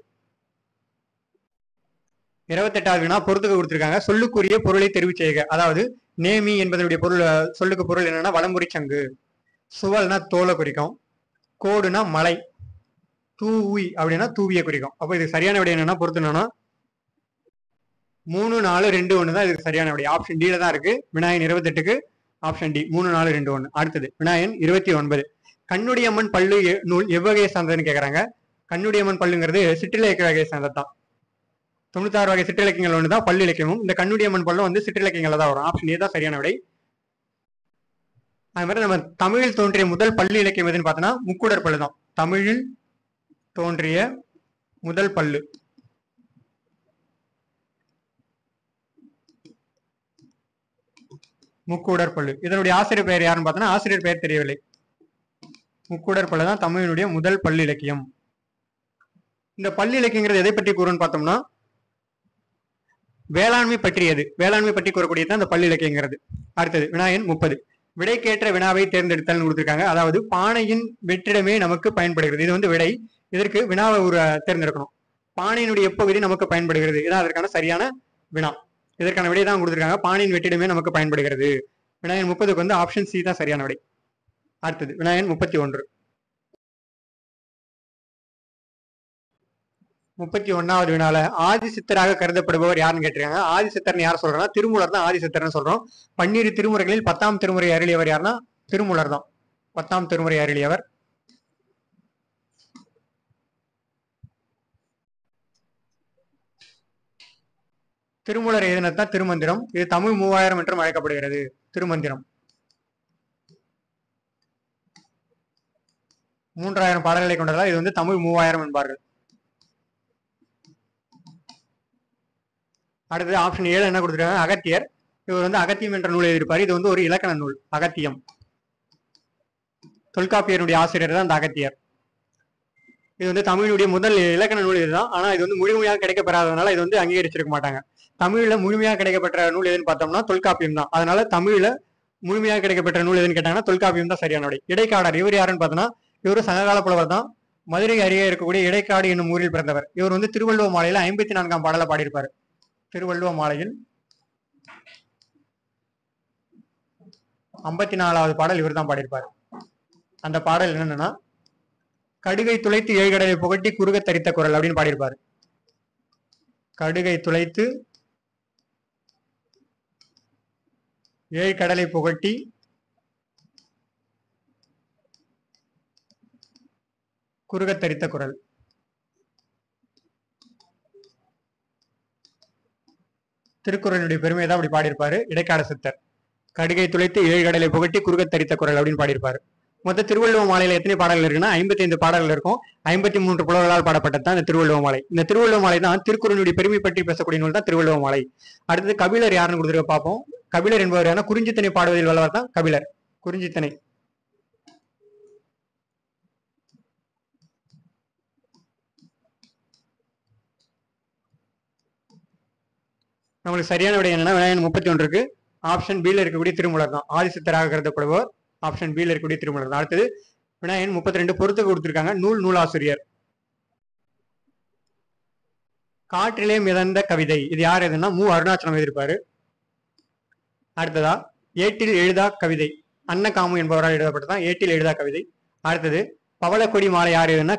28வது வினா பொறுத்துக்க கொடுத்திருக்காங்க. சொல்லுக்குரிய பொருளை தெரிவு செய்க. அதாவது நேமி என்பதனுடைய பொருள், சொல்லுக்கு பொருள் என்னன்னா வலம்புரி சங்கு. சுவல்னா தோலை குறிக்கும். கோடுனா மலை. தூவி அப்படின்னா தூவிய குறிக்கும். அப்போ இது சரியான விடை என்னன்னா பொறுத்துனா 3, 4, 2, 1 தான் இதுக்கு சரியான விடை. ஆப்ஷன் டில தான் இருக்கு. விநாயகன் 28க்கு ஆப்ஷன் டி 3, 4, 2, 1. அடுத்தது விநாயகன் 29. கண்ணுடையம்மன் பள்ளு நூல் எவ்வகையை சார்ந்ததுன்னு கேக்குறாங்க. கண்ணுடையம்மன் பள்ளுங்கிறது சிற்றிலக்கிய வகையை சார்ந்தது தான். 96 வகை சிற்றிலக்கியங்கள் ஒன்று தான் பள்ளு இலக்கியமும். இந்த கண்ணுடையம்மன் பள்ளும் வந்து சிற்றிலக்கியங்கள் தான் வரும். ஆப்ஷன் ஏ தான் சரியான விடை. அது மாதிரி நம்ம தமிழில் தோன்றிய முதல் பள்ளு இலக்கியம் எதுன்னு பார்த்தோம்னா முக்கூடர் பள்ளு தான். தமிழில் தோன்றிய முதல் பள்ளு முக்கூடர் பள்ளு. இதனுடைய ஆசிரியர் பெயர் யாருன்னு பார்த்தோம்னா ஆசிரியர் பெயர் தெரியவில்லை. முக்கூடர் பள்ளு தான் தமிழினுடைய முதல் பள்ளு இலக்கியம். இந்த பள்ளு இலக்கியங்கிறது எதை பற்றி கூறுன்னு பார்த்தோம்னா வேளாண்மை பற்றியது. வேளாண்மை பற்றி கூறக்கூடியது அந்த பள்ளு இலக்கியங்கிறது. அடுத்தது விநாயகன் 30. விடைக்கேற்ற வினாவை தேர்ந்தெடுத்தல் கொடுத்திருக்காங்க. அதாவது பானையின் வெற்றிடமே நமக்கு பயன்படுகிறது. இது வந்து விடை. இதற்கு வினாவை தேர்ந்தெடுக்கணும். பானையினுடைய எப்பகுதி நமக்கு பயன்படுகிறது. இதான் அதற்கான சரியான வினா. இதற்கான விடை தான் கொடுத்திருக்காங்க. பானையின் வெற்றிடமே நமக்கு பயன்படுகிறது. விநாயகன் 30க்கு வந்து ஆப்ஷன் சி தான் சரியான விடை. அடுத்தது விநாயகன் 31. 31வது வினால ஆதிசித்தராக கருதப்படுபவர் யாருன்னு கேட்டிருக்காங்க. ஆதிசித்தர்னு யார் சொல்றோம்னா திருமூலர் தான் ஆதிசித்தர்னு சொல்றோம். 12 திருமுறைகளில் 10ஆம் திருமுறை அருளியவர் யாருன்னா திருமூலர் தான். 10ஆம் திருமுறை அருளியவர். திருமூலர் எழுதினதான் திருமந்திரம். இது தமிழ் 3000 என்றும் அழைக்கப்படுகிறது. திருமந்திரம் 3000 பாடல்களை கொண்டதால் இது வந்து தமிழ் 3000 என்பார்கள். அடுத்தது ஆப்ஷன் 7 என்ன கொடுத்திருக்காங்க அகத்தியர். இவர் வந்து அகத்தியம் என்ற நூல் எழுதியிருப்பார். இது வந்து ஒரு இலக்கண நூல் அகத்தியம். தொல்காப்பியருடைய ஆசிரியர் தான் அந்த அகத்தியர். இது வந்து தமிழுடைய முதல் இலக்கண நூல் இதுதான். ஆனா இது வந்து முழுமையாக கிடைக்கப்பெறாததுனால இது வந்து அங்கீகரிச்சிருக்க மாட்டாங்க. தமிழ்ல முழுமையாக கிடைக்கப்பெற்ற நூல் எதுன்னு பார்த்தோம்னா தொல்காப்பியம் தான். அதனால தமிழ்ல முழுமையாக கிடைக்கப்பெற்ற நூல் எதுன்னு கேட்டாங்கன்னா தொல்காப்பியம் தான் சரியான விடை. இடைக்காடர் இவர் யாருன்னு பார்த்தோம்னா இவரு சங்ககால புலவர் தான். மதுரை அருகே இருக்கக்கூடிய இடைக்காடு என்னும் ஊரில் பிறந்தவர். இவர் வந்து திருவள்ளுவ மாலையில 54ஆம் பாடலை பாடியிருப்பாரு. திருவள்ளுவ மாலையில் 54வது பாடல் இவர் தான் பாடியிருப்பாரு. அந்த பாடல் என்னன்னா கடுகை துளைத்து 7 கடலை புகட்டி குறுக தரித்த குரல் அப்படின்னு பாடியிருப்பாரு. கடுகை துளைத்து 7 கடலை புகட்டி குறுக தரித்த குரல். திருக்குறளுடைய பெருமையை தான் அப்படி பாடியிருப்பாரு இடைக்காட சித்தர். கடுகை துளைத்து 7 கடலை புகட்டி குறுக தரித்த குரல் அப்படின்னு பாடியிருப்பாரு. மொத்த திருவள்ளுவ மாலையில எத்தனை பாடல்கள் இருக்குன்னா 55 பாடல்கள் இருக்கும். 53 புலவர்களால் பாடப்பட்டது தான் இந்த திருவள்ளுவ மாலை. இந்த திருவள்ளுவ மாலை தான் திருக்குறளுடைய பெருமை பற்றி பேசக்கூடிய நூல் தான் திருவள்ளுவ மாலை. அடுத்தது கபிலர் யாருன்னு கொடுத்துருக்க பார்ப்போம். கபிலர் என்பவர் யாருன்னா குறிஞ்சித்தனை பாடுவதில் வல்லவர் தான் கபிலர். குறிஞ்சித்தனை நம்மளுக்கு சரியான விடை என்னன்னா விநாயகன் 31க்கு ஆப்ஷன் பில இருக்கக்கூடிய திருமூலர் தான். ஆதிசித்தராக கருதப்படுபவர் ஆப்ஷன் பில இருக்கக்கூடிய திருமூலர் தான். அடுத்தது விநாயகன் 32 பொறுத்து கொடுத்திருக்காங்க. நூலாசிரியர் காற்றிலே மிதந்த கவிதை. இது யார் எதுன்னா அருணாச்சலம் எழுதியிருப்பாரு. அடுத்ததா ஏட்டில் எழுதா கவிதை அன்னகாமு என்பவரால் எழுதப்பட்டதான் ஏட்டில் எழுதா கவிதை. அடுத்தது பவளக்கொடி மாலை யார் எதுன்னா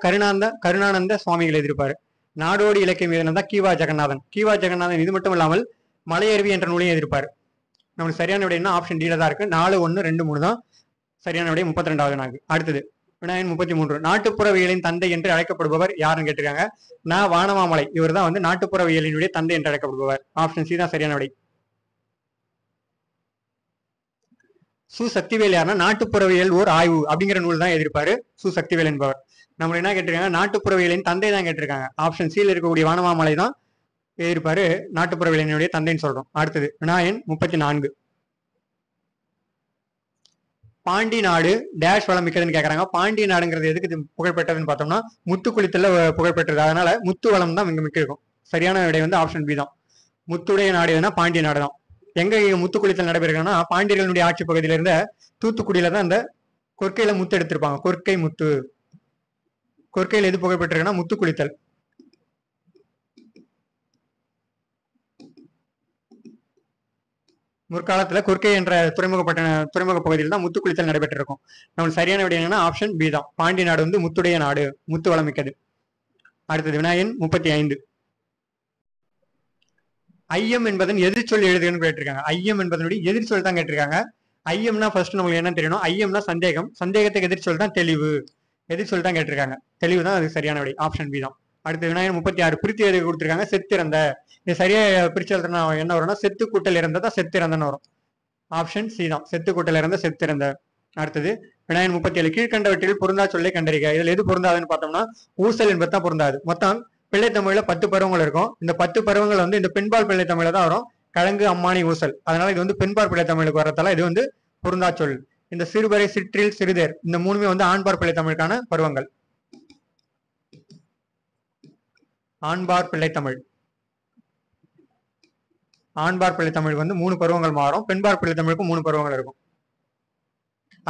கருணானந்த சுவாமிகள் எழுதியிருப்பாரு. நாடோடி இலக்கியம் எழுதினதான் கீவா ஜெகநாதன். கீவா ஜெகநாதன் இது மட்டும் இல்லாமல் மலையருவி என்ற நூலையும் எழுதியிருப்பாரு. நம்மளுக்கு சரியான விடை என்ன ஆப்ஷன் டில தான் இருக்கு. 4, 1, 2, 3 தான் சரியான விடை. 32வது நாக்கு. அடுத்தது வினாயன் 33 நாட்டுப்புறவியலின் தந்தை என்று அழைக்கப்படுபவர் யாருன்னு கேட்டிருக்காங்க. வானமாமலை இவர் தான் வந்து நாட்டுப்புறவியலினுடைய தந்தை என்று அழைக்கப்படுபவர். ஆப்ஷன் சி தான் சரியான விடை. சு சக்திவேல் யாருன்னா நாட்டுப்புறவியல் ஓர் ஆய்வு அப்படிங்கிற நூல் தான் எழுதியிருப்பாரு சு சக்திவேல் என்பவர். நம்ம என்ன கேட்டிருக்காங்க, நாட்டுப்புறவியலின் தந்தை தான் கேட்டிருக்காங்க. ஆப்ஷன் சியில் இருக்கக்கூடிய வானமாமலை தான் எழுதியிருப்பாரு நாட்டுப்புறவியலினுடைய தந்தைன்னு சொல்றோம். அடுத்தது வினாயன் 34 பாண்டி நாடு டேஷ் வளம் மிக்கதுன்னு கேட்கறாங்க. பாண்டி நாடுங்கிறது எதுக்கு புகழ்பெற்றதுன்னு பார்த்தோம்னா முத்து குளித்தல புகழ்பெற்றது. அதனால முத்து வளம் தான் இங்க மிக்க இருக்கும். சரியான விடை வந்து ஆப்ஷன் பி தான். முத்துடைய நாடு எதுனா பாண்டிய நாடு தான். எங்க முத்து குளித்தல் நடைபெறுகிறதுனா பாண்டியர்களுடைய ஆட்சி பகுதியில இருந்த தூத்துக்குடியில தான் அந்த கொற்கையில முத்து எடுத்திருப்பாங்க. கொற்கை முத்து. கொற்கையில் எது புகழ்பெற்றிருக்குன்னா முத்து குளித்தல். முற்காலத்துல கொற்கை என்ற துறைமுக பகுதியில் தான் முத்து குளித்தல் நடைபெற்றிருக்கும். நம்மளுக்கு சரியான விடை என்னன்னா ஆப்ஷன் பி தான். பாண்டி நாடு வந்து முத்துடைய நாடு, முத்து வளமிக்கது. அடுத்தது வினாயன் 35 ஐயம் என்பதன் எதிர்ச்சொல் எழுதுன்னு கேட்டிருக்காங்க. ஐயம் என்பதனுடைய எதிர்ச்சொல் தான் கேட்டிருக்காங்க. ஐயம்னா ஃபர்ஸ்ட் நம்மளுக்கு என்ன தெரியணும், ஐயம்னா சந்தேகம், சந்தேகத்துக்கு எதிர்ச்சொல் தான் தெளிவு, எதிர்ச்சொல் தான் கேட்டிருக்காங்க. தெளிவு தான் அது சரியான விடை. ஆப்ஷன் பி தான். அடுத்து வினாயன் 36 பிரித்து எழுதி கொடுத்திருக்காங்க. செத்திறந்த இது சரியா பிரிச்சு எழுதுனா என்ன வரும்னா செத்து கூட்டல் இறந்ததா செத்திறந்தன்னு வரும். ஆப்ஷன் சி தான். செத்து கூட்டல் இறந்த செத்திறந்த. அடுத்தது வினாயன் 37 கீழ்கண்டவற்றில் பொருந்தா சொல்லை கண்டறிக. இதுல எது பொருந்தாதுன்னு பார்த்தோம்னா ஊசல் என்பது தான் பொருந்தாது. மொத்தம் பிள்ளை தமிழ்ல 10 பருவங்கள் இருக்கும். இந்த 10 பருவங்கள் வந்து இந்த பெண்பால் பிள்ளை தமிழ்ல தான் வரும். கழங்கு அம்மானி ஊசல். அதனால இது வந்து பெண்பால் பிள்ளை தமிழுக்கு வரதால இது வந்து பொருந்தா சொல். இந்த சிறுபறை சிற்றில் சிறுதேர் இந்த மூணுமே வந்து ஆண்பார் பிள்ளை தமிழுக்கான பருவங்கள். ஆண்பார் பிள்ளை தமிழ். ஆண்பார் பிள்ளை தமிழுக்கு வந்து 3 பருவங்கள் மாறும். பெண்பார் பிள்ளை தமிழுக்கும் 3 பருவங்கள் இருக்கும்.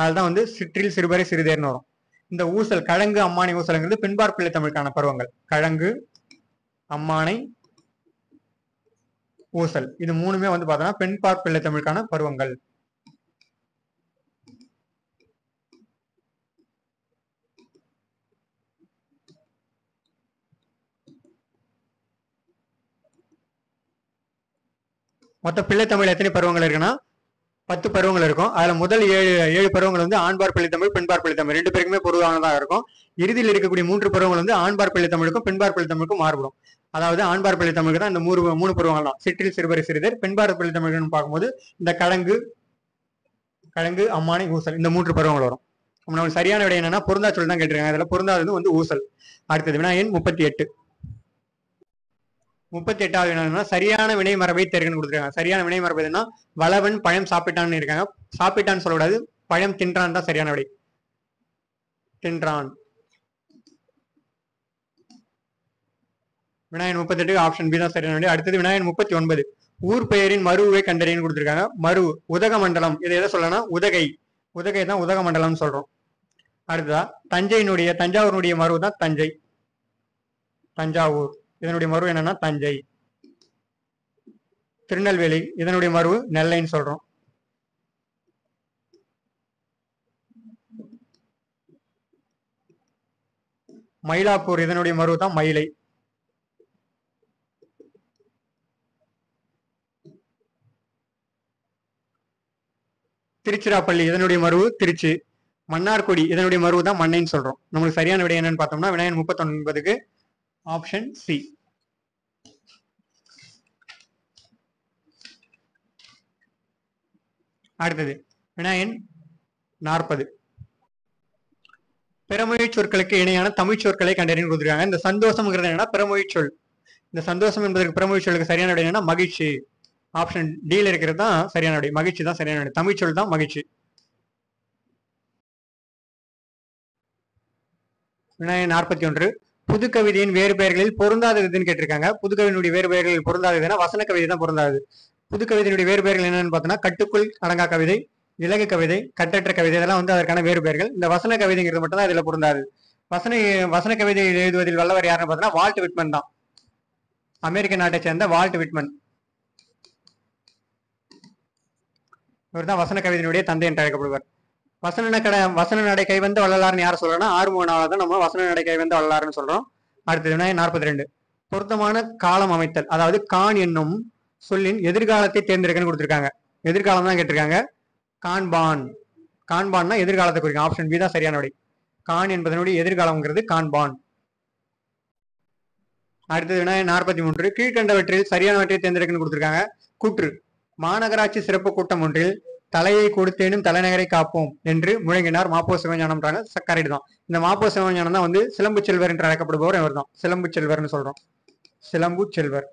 அதுதான் வந்து சிற்றில் சிறுபறை சிறுதேர்னு வரும். இந்த ஊசல் கழங்கு அம்மானை ஊசல்ங்கிறது பெண்பார் பிள்ளை தமிழுக்கான பருவங்கள். கழங்கு அம்மானை ஊசல் இது மூணுமே வந்து பார்த்தோம்னா பெண்பார் பிள்ளை தமிழுக்கான பருவங்கள். மொத்த பிள்ளை தமிழ் எத்தனை பருவங்கள் இருக்குன்னா 10 பருவங்கள் இருக்கும். அதுல முதல் 7 பருவங்கள் வந்து ஆண்பார் பிள்ளை தமிழ் பெண்பார் பிள்ளை தமிழ் 2 பேருக்குமே பொதுவானதாக இருக்கும். இறுதியில் இருக்கக்கூடிய 3 பருவங்கள் வந்து ஆண்பார் பிள்ளை தமிழுக்கும் பெண்பார் பிள்ளை தமிழுக்கும் மாறுபடும். அதாவது ஆண்பார் பிள்ளை தமிழுக்கு தான் இந்த 3 பருவங்கள் தான். சிற்றில் சிறுபறை சிறுதேர். பெண்பார் பிள்ளை தமிழ்னு பார்க்கும்போது இந்த கழங்கு அம்மானை ஊசல் இந்த 3 பருவங்கள் வரும். நம்மளுக்கு சரியான விடை என்னன்னா பொருந்தா சொல் தான் கேட்டிருக்காங்க. அதுல பொருந்தாதது வந்து ஊசல். அடுத்தது வினாயன் 38 38வது என்னன்னா சரியான வினை மரபை தேர்வுன்னு கொடுத்துருக்காங்க. சரியான வினை மரபு எதுனா வளவன் பழம் சாப்பிட்டான்னு இருக்காங்க. சாப்பிட்டான்னு சொல்லக்கூடாது, பழம் தின்றான் தான் சரியான விடை. தின்றான். வினாயன் 38 ஆப்ஷன் பி தான் சரியான விடை. அடுத்தது வினாயன் 39 ஊர் பெயரின் மருவை கண்டறியன்னு கொடுத்துருக்காங்க. மரு உதகமண்டலம் இதை எதை சொல்லலாம், உதகை. உதகை தான் உதகமண்டலம்னு சொல்றோம். அடுத்ததா தஞ்சாவூருடைய மரு தான் தஞ்சை. தஞ்சாவூர் இதனுடைய மரு என்னன்னா தஞ்சை. திருநெல்வேலி இதனுடைய மரு நெல்லைன்னு சொல்றோம். மயிலாப்பூர் இதனுடைய மரு தான் மயிலை. திருச்சிராப்பள்ளி இதனுடைய மரு திருச்சி. மன்னார்குடி இதனுடைய மரு தான் மண்ணைன்னு சொல்றோம். நம்மளுக்கு சரியான விடை என்னன்னு பார்த்தோம்னா வினாயன் 39க்கு ஆப்ஷன் சி. அடுத்தது வினாயன் 40 பிறமொழி சொற்களுக்கு இணையான தமிழ் சொற்களை கண்டறிந்து கொடுத்துருக்காங்க. இந்த சந்தோஷம்ங்கிறது என்னன்னா பிறமொழி சொல். இந்த சந்தோஷம் என்பதற்கு பிறமொழி சொல்லுக்கு சரியான விடை என்னன்னா மகிழ்ச்சி. ஆப்ஷன் டில இருக்கிறது தான் சரியான விடை. மகிழ்ச்சி தான் சரியான விடை. தமிழ் சொல் தான் மகிழ்ச்சி. வினாயன் 41 புது கவிதையின் வேறு பெயர்களில் பொருந்தாததுன்னு கேட்டிருக்காங்க. புது கவிதையினுடைய வேறு பெயர்களில் பொருந்தாததுன்னா வசன கவிதை தான் பொருந்தாது. புது கவிதையினுடைய வேறு பெயர்கள் என்னன்னு பார்த்தோம்னா கட்டுக்குள் அடங்கா கவிதை, இலகு கவிதை, கட்டற்ற கவிதை இதெல்லாம் வந்து அதற்கான வேறு பெயர்கள். இந்த வசன கவிதைங்கிறது மட்டும் தான் இதுல பொருந்தாது. வசன கவிதை எழுதுவதில் வல்லவர் யாருன்னு பார்த்தோம்னா வால்ட் விட்மன் தான். அமெரிக்க நாட்டை சேர்ந்த வால்ட் விட்மன். இவர் தான் வசன கவிதையினுடைய தந்தை என்று அழைக்கப்படுவார். வசன நடை கைவந்த வள்ளலார்னு யார சொல்றோம்னா ஆறுமுகனால தான் நம்ம வசன நடை கைவந்த வள்ளலார்னு சொல்றோம். அடுத்தது 42 பொருத்தமான காலம் அமைத்தல். அதாவது கான் என்னும் சொல்லின் எதிர்காலத்தை தேர்ந்தெடுக்கன்னு கொடுத்திருக்காங்க. எதிர்காலம் தான் கேட்டிருக்காங்க. காண்பான். காண்பான்னா எதிர்காலத்தை குறிக்கும். ஆப்ஷன் பி தான் சரியான விடை. கான் என்பதனுடைய எதிர்காலம்ங்கிறது காண்பான். அடுத்தது வினாயன் 43. கீழ்கண்டவற்றில் சரியானவற்றை தேர்ந்தெடுக்கணும்னு கொடுத்திருக்காங்க. கூற்று: மாநகராட்சி சிறப்பு கூட்டம் ஒன்றில் தலையை கொடுத்தேனும் தலைநகரை காப்போம் என்று முழங்கினார் மாப்போ சிவஞானம்ன்றாங்க. கரெக்ட் தான். இந்த மாப்போ சிவஞானம் தான் வந்து சிலம்பு செல்வர் என்று அழைக்கப்படுபவர் இவர் தான். சிலம்பு செல்வர்னு சொல்றோம். சிலம்பு செல்வர்.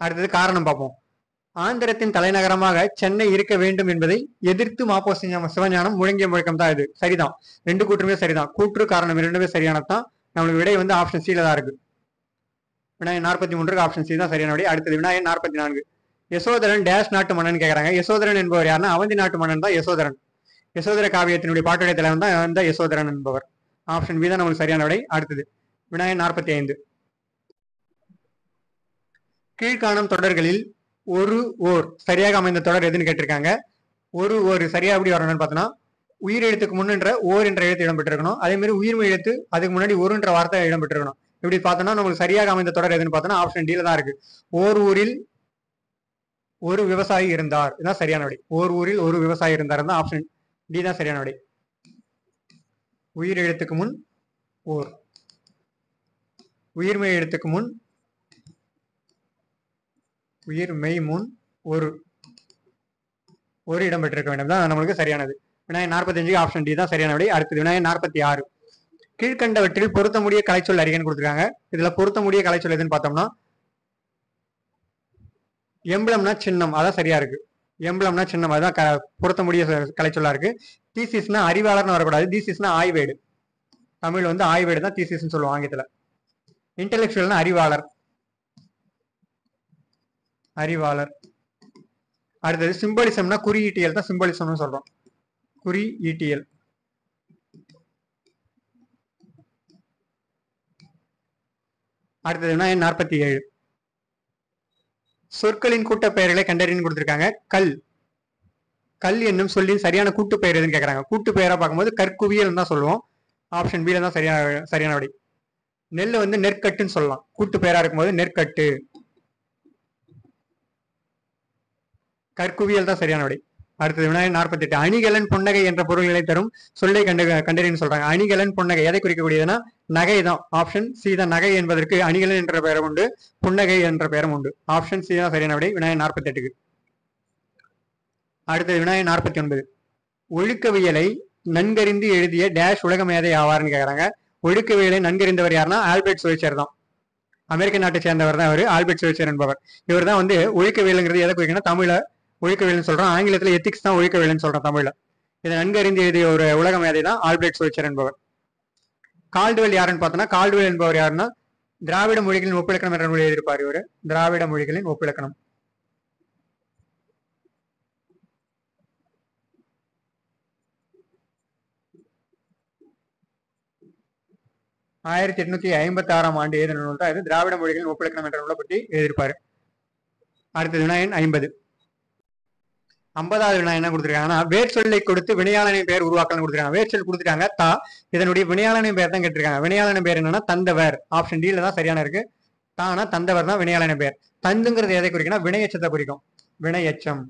அடுத்தது காரணம் பார்ப்போம். ஆந்திரத்தின் தலைநகரமாக சென்னை இருக்க வேண்டும் என்பதை எதிர்த்து மாப்போ சிவஞானம் முழங்கிய முழக்கம் தான் இது. சரிதான். ரெண்டு கூற்றுமே சரிதான். கூற்று காரணம் இரண்டுமே சரியானதான். நம்மளுக்கு விடை வந்து ஆப்ஷன் சில தான் இருக்கு. வினாயன் 43 ஆப்ஷன் சி தான் சரியான விடை. அடுத்தது வினாயன் 44. யசோதரன் டேஷ் நாட்டு மன்னன் கேட்கறாங்க. யசோதரன் என்பவர் யாருன்னா அவந்தி நாட்டு மன்னன் தான் யசோதரன். யசோதர காவியத்தினுடைய பாட்டுடைய தலைவன் தான் அந்த யசோதரன் என்பவர். ஆப்ஷன் பி தான் நமக்கு சரியான விடை. அடுத்தது வினாயன் 45. கீழ்காணும் தொடர்களில் ஓர் சரியாக அமைந்த தொடர் எதுன்னு கேட்டிருக்காங்க. ஒரு சரியா எப்படி வரணும்னு பார்த்தோம்னா, உயிர் எழுத்துக்கு முன்னின்ற ஓர் என்ற எழுத்து இடம்பெற்றிருக்கணும். அதே மாதிரி உயிர்மை எழுத்து அதுக்கு முன்னாடி ஒருன்ற வார்த்தை இடம்பெற்றிருக்கணும். இப்படி பார்த்தோம்னா நமக்கு சரியாக அமைந்த தொடர் எதுன்னு பார்த்தோம்னா ஆப்ஷன் டில தான் இருக்கு. ஓர் ஊரில் ஒரு விவசாயி இருந்தார். இதுதான் சரியான விடை. ஓர் ஊரில் ஒரு விவசாயி இருந்தார் தான் ஆப்ஷன் டி தான் சரியான விடை. உயிர் எழுத்துக்கு முன் ஓர், உயிர்மெய் எழுத்துக்கு முன் உயிர் மெய் முன் ஒரு இடம் பெற்றிருக்க வேண்டும் தான் நம்மளுக்கு சரியானது. வினாயன் 45 ஆப்ஷன் டி தான் சரியான விடை. அடுத்தது வினாயன் 46. கீழ்கண்டவற்றில் பொருத்த முடிய கலைச்சொல் அறிக்கைன்னு கொடுத்துருக்காங்க. இதுல பொருத்த முடிய கலைச்சொல் எதுன்னு பார்த்தோம்னா எம்பளம்னா சின்னம், அதான் சரியா இருக்கு. எம்பளம்னா சின்னம், அதுதான் பொருத்த முடிய கலைச்சொல்லா இருக்கு. தீசிஸ்னா அறிவாளர்னு வரக்கூடாது. தீசிஸ்னா ஆய்வேடு. தமிழ் வந்து ஆய்வேடு தான் தீசிஸ்ன்னு சொல்லுவோம் ஆங்கிலத்துல. இன்டெலெக்சுவல்னா அறிவாளர். அடுத்தது சிம்பலிசம்னா குறியீட்டியல் தான் சிம்பலிசம்னு சொல்றோம். குறியீட்டியல். அடுத்தது வினாயன் 47. சொற்களின் கூட்ட பெயர்களை கண்டறிந்து கொடுத்திருக்காங்க. கல் என்னும் சொல்லின் சரியான கூட்டு பெயர் எதுன்னு கேட்கறாங்க. கூட்டு பெயரா பார்க்கும்போது கற்குவியல் தான் சொல்லுவோம். ஆப்ஷன் பி தான் சரியான விடை. நெல் வந்து நெற்கட்டுன்னு சொல்லலாம். கூட்டு பெயரா இருக்கும்போது நெற்கட்டு. கற்குவியல் தான் சரியான விடை. அடுத்தது வினாயன் 48. அணிகலன் புன்னகை என்ற பொருள்களை தரும் சொல்லை கண்டறின்னு சொல்றாங்க. அணிகலன் புன்னகை எதை குறிக்கக்கூடியதுன்னா நகை தான். ஆப்ஷன் சி தான். நகை என்பதற்கு அணிகலன் என்ற பெயரும் உண்டு, புன்னகை என்ற பெயரும் உண்டு. ஆப்ஷன் சி தான் சரியான விடை வினாயன் 48. அடுத்தது வினாயன் 49. ஒழுக்கவியலை நன்கறிந்து எழுதிய டேஷ் உலக மேதை ஆவார்னு கேட்கறாங்க. ஒழுக்கவியலை நன்கறிந்தவர் யாருன்னா ஆல்பர்ட் சுவைச்சர் தான். அமெரிக்க நாட்டை சேர்ந்தவர் தான் அவர். ஆல்பர்ட் சுவைச்சர் என்பவர். இவர் தான் வந்து ஒழுக்கவியலுங்கிறது எதை குறிக்கணும், தமிழ ஒழுக்கவியல்னு சொல்றோம். ஆங்கிலத்துல எத்திக்ஸ் தான் ஒழுக்கவியல்னு சொல்றோம் தமிழ்ல. இதை நன்கறிந்து எழுதிய ஒரு உலக மேதை தான் ஆல்பர்ட் சுவைச்சர் என்பவர். கால்டுவெல் யாருன்னு பார்த்தோம்னா கால்டுவெல் என்பவர் யாருன்னா திராவிட மொழிகளின் ஒப்பிலக்கணம் என்ற நூலை எழுதியிருப்பார் இவர். திராவிட மொழிகளின் ஒப்பிலக்கணம். ஆயிரத்தி 856 ஆண்டு எழுதின நூல் தான் இது. திராவிட மொழிகளின் ஒப்பிலக்கணம் என்ற நூலை பற்றி எழுதியிருப்பாரு. அடுத்தது வினாயன் 50. 50வது வினா என்ன கொடுத்துருக்காங்கன்னா வேர் சொல்லை கொடுத்து வினையாளனை பெயர் உருவாக்கலாம் கொடுத்துருக்காங்க. வேர் சொல் கொடுத்துட்டாங்க தா, இதனுடைய வினையாளனை பெயர் தான் கேட்டிருக்காங்க. வினையாளனை பெயர் என்னன்னா தந்தவர். ஆப்ஷன் டில தான் சரியான இருக்கு. தானா தந்தவர் தான் வினையாளனை பெயர். தந்துங்கிறது எதை குறிக்கும்னா வினையச்சத்தை குறிக்கும். வினையச்சம்.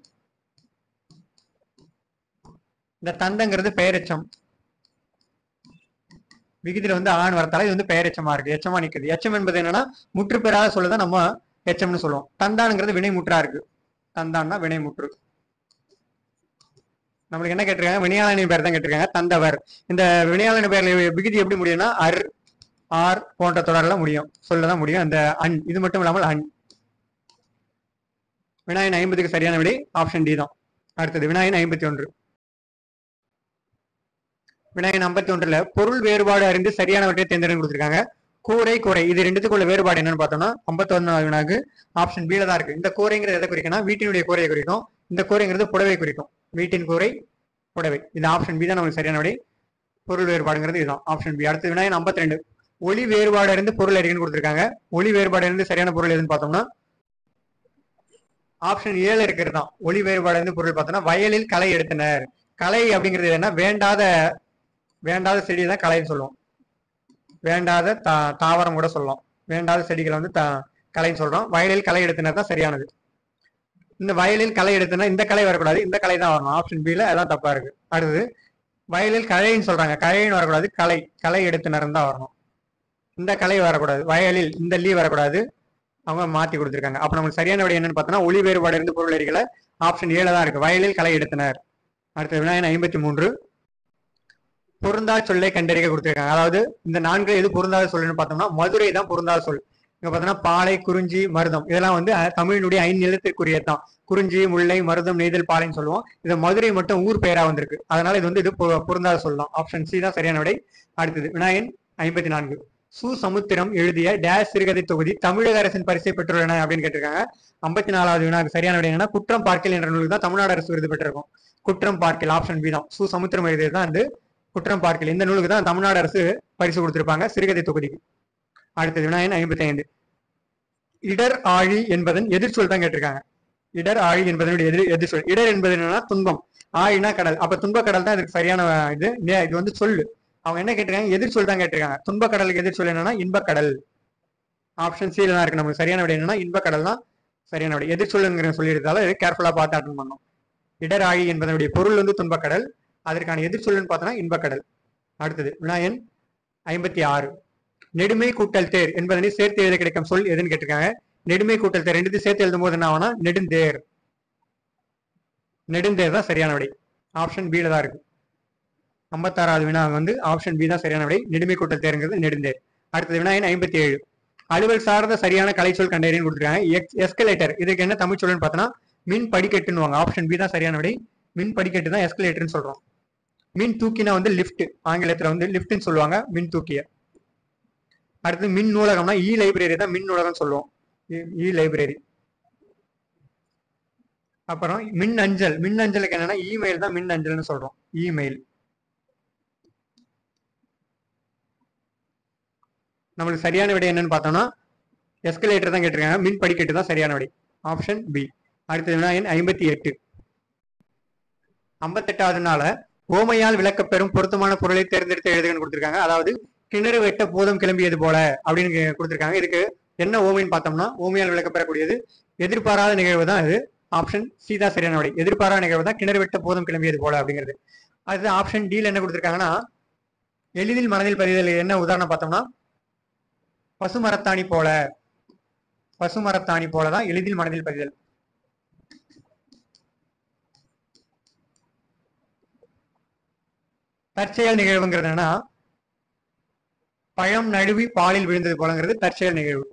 இந்த தந்தங்கிறது பெயரெச்சம். விகுதியில வந்து ஆண் வரத்தால இது வந்து பெயரெச்சமா இருக்கு. எச்சமா நிக்குது. எச்சம் என்பது என்னன்னா முற்று பெறாத சொல்லதான் நம்ம எச்சம்னு சொல்லுவோம். தந்தானுங்கிறது வினை முற்றா இருக்கு. தந்தான்னா வினை முற்று. நம்மளுக்கு என்ன கேட்டிருக்காங்க, வினையாளனின் பேர் தான் கேட்டிருக்காங்க. தந்தவர். இந்த வினையாளனின் பேர்ல விகுதி எப்படி முடியும்னா அர், ஆர் போன்ற தொடரெல்லாம் முடியும். சொல்லதான் முடியும். அந்த அன் இது மட்டும் இல்லாமல் அன். வினாயன் 50க்கு சரியான விடை ஆப்ஷன் டி தான். அடுத்தது வினாயன் 51. வினாயன் 51ல பொருள் வேறுபாடு அறிந்து சரியானவற்றை தேர்ந்தெடுத்து கொடுத்திருக்காங்க. கூரை கூரை இது ரெண்டுத்துக்குள்ள வேறுபாடு என்னன்னு பார்த்தோம்னா 51வது வினாக்கு ஆப்ஷன் பி தான் இருக்கு. இந்த கூரைங்கிறது எதை குறிக்கணும், வீட்டினுடைய கூரையை குறிக்கும். இந்த கூரைங்கிறது புடவை குறிக்கும். வீட்டின் கூரை புடவை. இது ஆப்ஷன் பி தான் நமக்கு சரியான விடை. பொருள் வேறுபாடுங்கிறது இதுதான் ஆப்ஷன் பி. அடுத்து வினாயன் 52. ஒளி வேறுபாடு அறிந்து பொருள் அறிக்கைன்னு கொடுத்திருக்காங்க. ஒளி வேறுபாடு அறிந்து சரியான பொருள் எதுன்னு பார்த்தோம்னா ஆப்ஷன் 7 இருக்கிறது தான். ஒளி வேறுபாடு அறிந்து பொருள் பார்த்தோம்னா வயலில் களை எடுத்தனர். களை அப்படிங்கிறது என்ன, வேண்டாத செடி தான் களைன்னு சொல்லுவோம். வேண்டாத தாவரம் கூட சொல்லலாம். வேண்டாத செடிகளை வந்து களைன்னு சொல்றோம். வயலில் களை எடுத்தனர் தான் சரியானது. இந்த வயலில் களை எடுத்தனா இந்த களை வரக்கூடாது, இந்த களை தான் வரணும். ஆப்ஷன் பில அதான் தப்பா இருக்கு. அடுத்தது வயலில் களைன்னு சொல்றாங்க, களைன்னு வரக்கூடாது, களை எடுத்துனர் தான் வரணும். இந்த களை வரக்கூடாது, வயலில் இந்த லீ வரக்கூடாது, அவங்க மாத்தி கொடுத்துருக்காங்க. அப்ப நமக்கு சரியான விடை என்னன்னு பார்த்தோம்னா ஒளி வேறுபாடு இருந்து பொருள் எரிகளை ஆப்ஷன் ஏல தான் இருக்கு, வயலில் களை எடுத்தனர். அடுத்த வினாயன் 53 பொருந்தா சொல்லை கண்டறிய கொடுத்துருக்காங்க. அதாவது இந்த நான்கு எது பொருந்தாத சொல்லுன்னு பார்த்தோம்னா மதுரை தான் பொருந்தாத சொல். இங்க பார்த்தோம்னா பாலை, குறிஞ்சி, மருதம் இதெல்லாம் வந்து தமிழினுடைய 5 நிலத்திற்குரியதான். குறிஞ்சி, முல்லை, மருதம், நெய்தல், பாலைன்னு சொல்லுவோம். இது மதுரை மட்டும் ஊர் பெயரா வந்திருக்கு, அதனால இது வந்து இது பொருந்தாத சொல்லலாம். ஆப்ஷன் சி தான் சரியான விடை. அடுத்தது வினாயன் 54 சமுத்திரம் எழுதிய டேஷ் சிறுகதை தொகுதி தமிழக அரசின் பரிசை பெற்றுள்ளன அப்படின்னு கேட்டிருக்காங்க. 54வது வினாக்கு சரியான விடை என்னன்னா குற்றம் பார்க்கல் என்ற நூலுக்கு தான் தமிழ்நாடு அரசு விருது பெற்றிருக்கும். குற்றம் பார்க்கல் ஆப்ஷன் பி தான். சமுத்திரம் எழுதியது தான் வந்து குற்றம் பார்க்கல். இந்த நூலுக்கு தான் தமிழ்நாடு அரசு பரிசு கொடுத்திருப்பாங்க சிறுகதை தொகுதிக்கு. அடுத்தது வினாயன் 55 இடர் ஆழி என்பதன் எதிர்ச்சொல் தான் கேட்டிருக்காங்க. இடர் ஆழி என்பதனுடைய எதிர்ச்சொல். இடர் என்பது என்னன்னா துன்பம், ஆழினா கடல். அப்ப துன்ப கடல் தான் இதுக்கு சரியான இது வந்து சொல்லு. அவங்க என்ன கேட்டிருக்காங்க, எதிர்ச்சொல் தான் கேட்டிருக்காங்க. துன்ப கடலுக்கு எதிர்ச்சொல் என்னன்னா இன்பக்கடல். ஆப்ஷன் சி தான் இருக்கு. நமக்கு சரியான விடை என்னன்னா இன்பக்கடல் தான் சரியான விடை. எதிர்ச்சொல்லுங்கிற சொல்லியிருந்தாலும் கேர்ஃபுல்லா பார்த்து அட்டன் பண்ணணும். இடர் ஆழி என்பதனுடைய பொருள் வந்து துன்பக்கடல், அதற்கான எதிர்ச்சொல்லுன்னு பார்த்தோம்னா இன்பக்கடல். அடுத்தது வினாயன் 56 நெடுமை கூட்டல் தேர் என்பதனை சேர்த்து எழுத கிடைக்கும் சொல் எதுன்னு கேட்டிருக்காங்க. நெடுமை கூட்டல் தேர் ரெண்டு சேர்த்து எழுதும் போது என்ன ஆகும்னா நெடுந்தேர். நெடுந்தேர் தான் சரியான விடை. ஆப்ஷன் பில தான் இருக்கு. 56வது வினா வந்து ஆப்ஷன் பி தான் சரியான விடை. நெடுமை கூட்டல் தேர்ங்கிறது நெடுந்தேர். அடுத்தது வினாயன் 57 அலுவல் சார்ந்த சரியான கலைச்சொல் கண்டறியன்னு கொடுத்துருக்காங்க. எஸ்கலேட்டர் இதுக்கு என்ன தமிழ் சொல்லுன்னு பார்த்தோன்னா மின் படிக்கட்டுன்னு. ஆப்ஷன் பி தான் சரியான விடை. மின் படிக்கட்டு தான் எஸ்கலேட்டர்னு சொல்றோம். மின் தூக்கினா வந்து லிப்ட், ஆங்கிலத்துல வந்து லிப்ட்னு சொல்லுவாங்க மின் தூக்கிய. அடுத்து மின் நூலகம்னா இ லைப்ரரி தான் மின் நூலகம் சொல்லுவோம், இ லைப்ரரி. அப்புறம் மின் அஞ்சல், மின் அஞ்சலுக்கு என்னன்னா இமெயில் தான் மின் அஞ்சல்னு சொல்றோம், இமெயில். நம்மளுக்கு சரியான விடை என்னன்னு பார்த்தோம்னா எஸ்கலேட்டர் தான் கேட்டிருக்காங்க, மின் படிக்கட்டு தான் சரியான விடை. Option B. அடுத்தது வினாயன் 58 58வது நாள ஓமையால் விளக்கப்பெறும் பொருத்தமான பொருளை தேர்ந்தெடுத்து எழுதுகன்னு கொடுத்திருக்காங்க. அதாவது கிணறு வெட்ட போதும் கிளம்பியது போல அப்படின்னு கொடுத்திருக்காங்க. இதுக்கு என்ன ஓமைன்னு பார்த்தோம்னா ஓமையால் விளக்கப்பெறக்கூடியது எதிர்பாராத நிகழ்வு தான் இது. ஆப்ஷன் சி தான் சரியான விடை. எதிர்பாராத நிகழ்வு தான் கிணறு வெட்ட போதும் கிளம்பியது போல அப்படிங்கிறது. அது ஆப்ஷன் டில என்ன கொடுத்திருக்காங்கன்னா எளிதில் மனதில் பதிதல். என்ன உதாரணம் பார்த்தோம்னா பசுமரத்தாணி போல, பசுமரத்தாணி போலதான் எளிதில் மனதில் பதிதல். தற்செயல் நிகழ்வுங்கிறது என்னன்னா பழம் நழுவி பாலில் விழுந்தது போலங்கிறது தற்செயல் நிகழ்வு.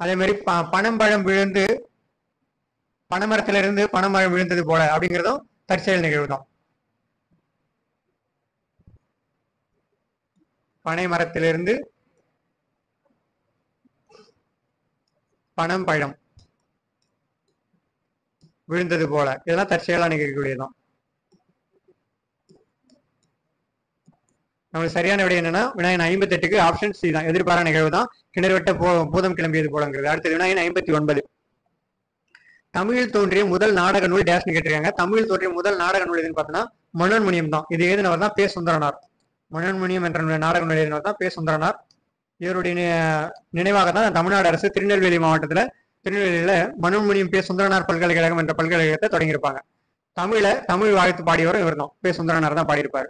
அதே மாதிரி பனம்பழம் விழுந்து பனைமரத்திலிருந்து பனைமரம் விழுந்தது போல அப்படிங்கிறதும் தற்செயல் நிகழ்வு தான். பனை மரத்திலிருந்து பனம் பழம் விழுந்தது போல இதெல்லாம் தற்செயலா நிகழக்கூடியதுதான். நம்மளுக்கு சரியான விடை என்னன்னா வினாயன் 58க்கு ஆப்ஷன் சி தான், எதிர்பாரா நிகழ்வு தான் கிணறு வெட்ட பூதம் கிளம்பியது போலங்கிறது. அடுத்தது வினாயன் 59 தமிழில் தோன்றிய முதல் நாடக நூல் டேஷ்னு கேட்டிருக்காங்க. தமிழில் தோன்றிய முதல் நாடக நூல் எதுன்னு பார்த்தோம்னா மனோன்மணியம் தான். இது எழுதினவர் தான் பே சுந்தரனார். மனோன்மணியம் என்ற நாடக நூல் எழுதினவர் தான் பே சுந்தரனார். இவருடைய நினைவாக தான் தமிழ்நாடு அரசு திருநெல்வேலி மாவட்டத்துல திருநெல்வேலியில மனோன்மணியம் பே சுந்தரனார் பல்கலைக்கழகம் என்ற பல்கலைக்கழகத்தை தொடங்கியிருப்பாங்க. தமிழ் வாழ்த்து பாடியவரும் இவர் தான், பே சுந்தரனார் தான் பாடியிருப்பாரு.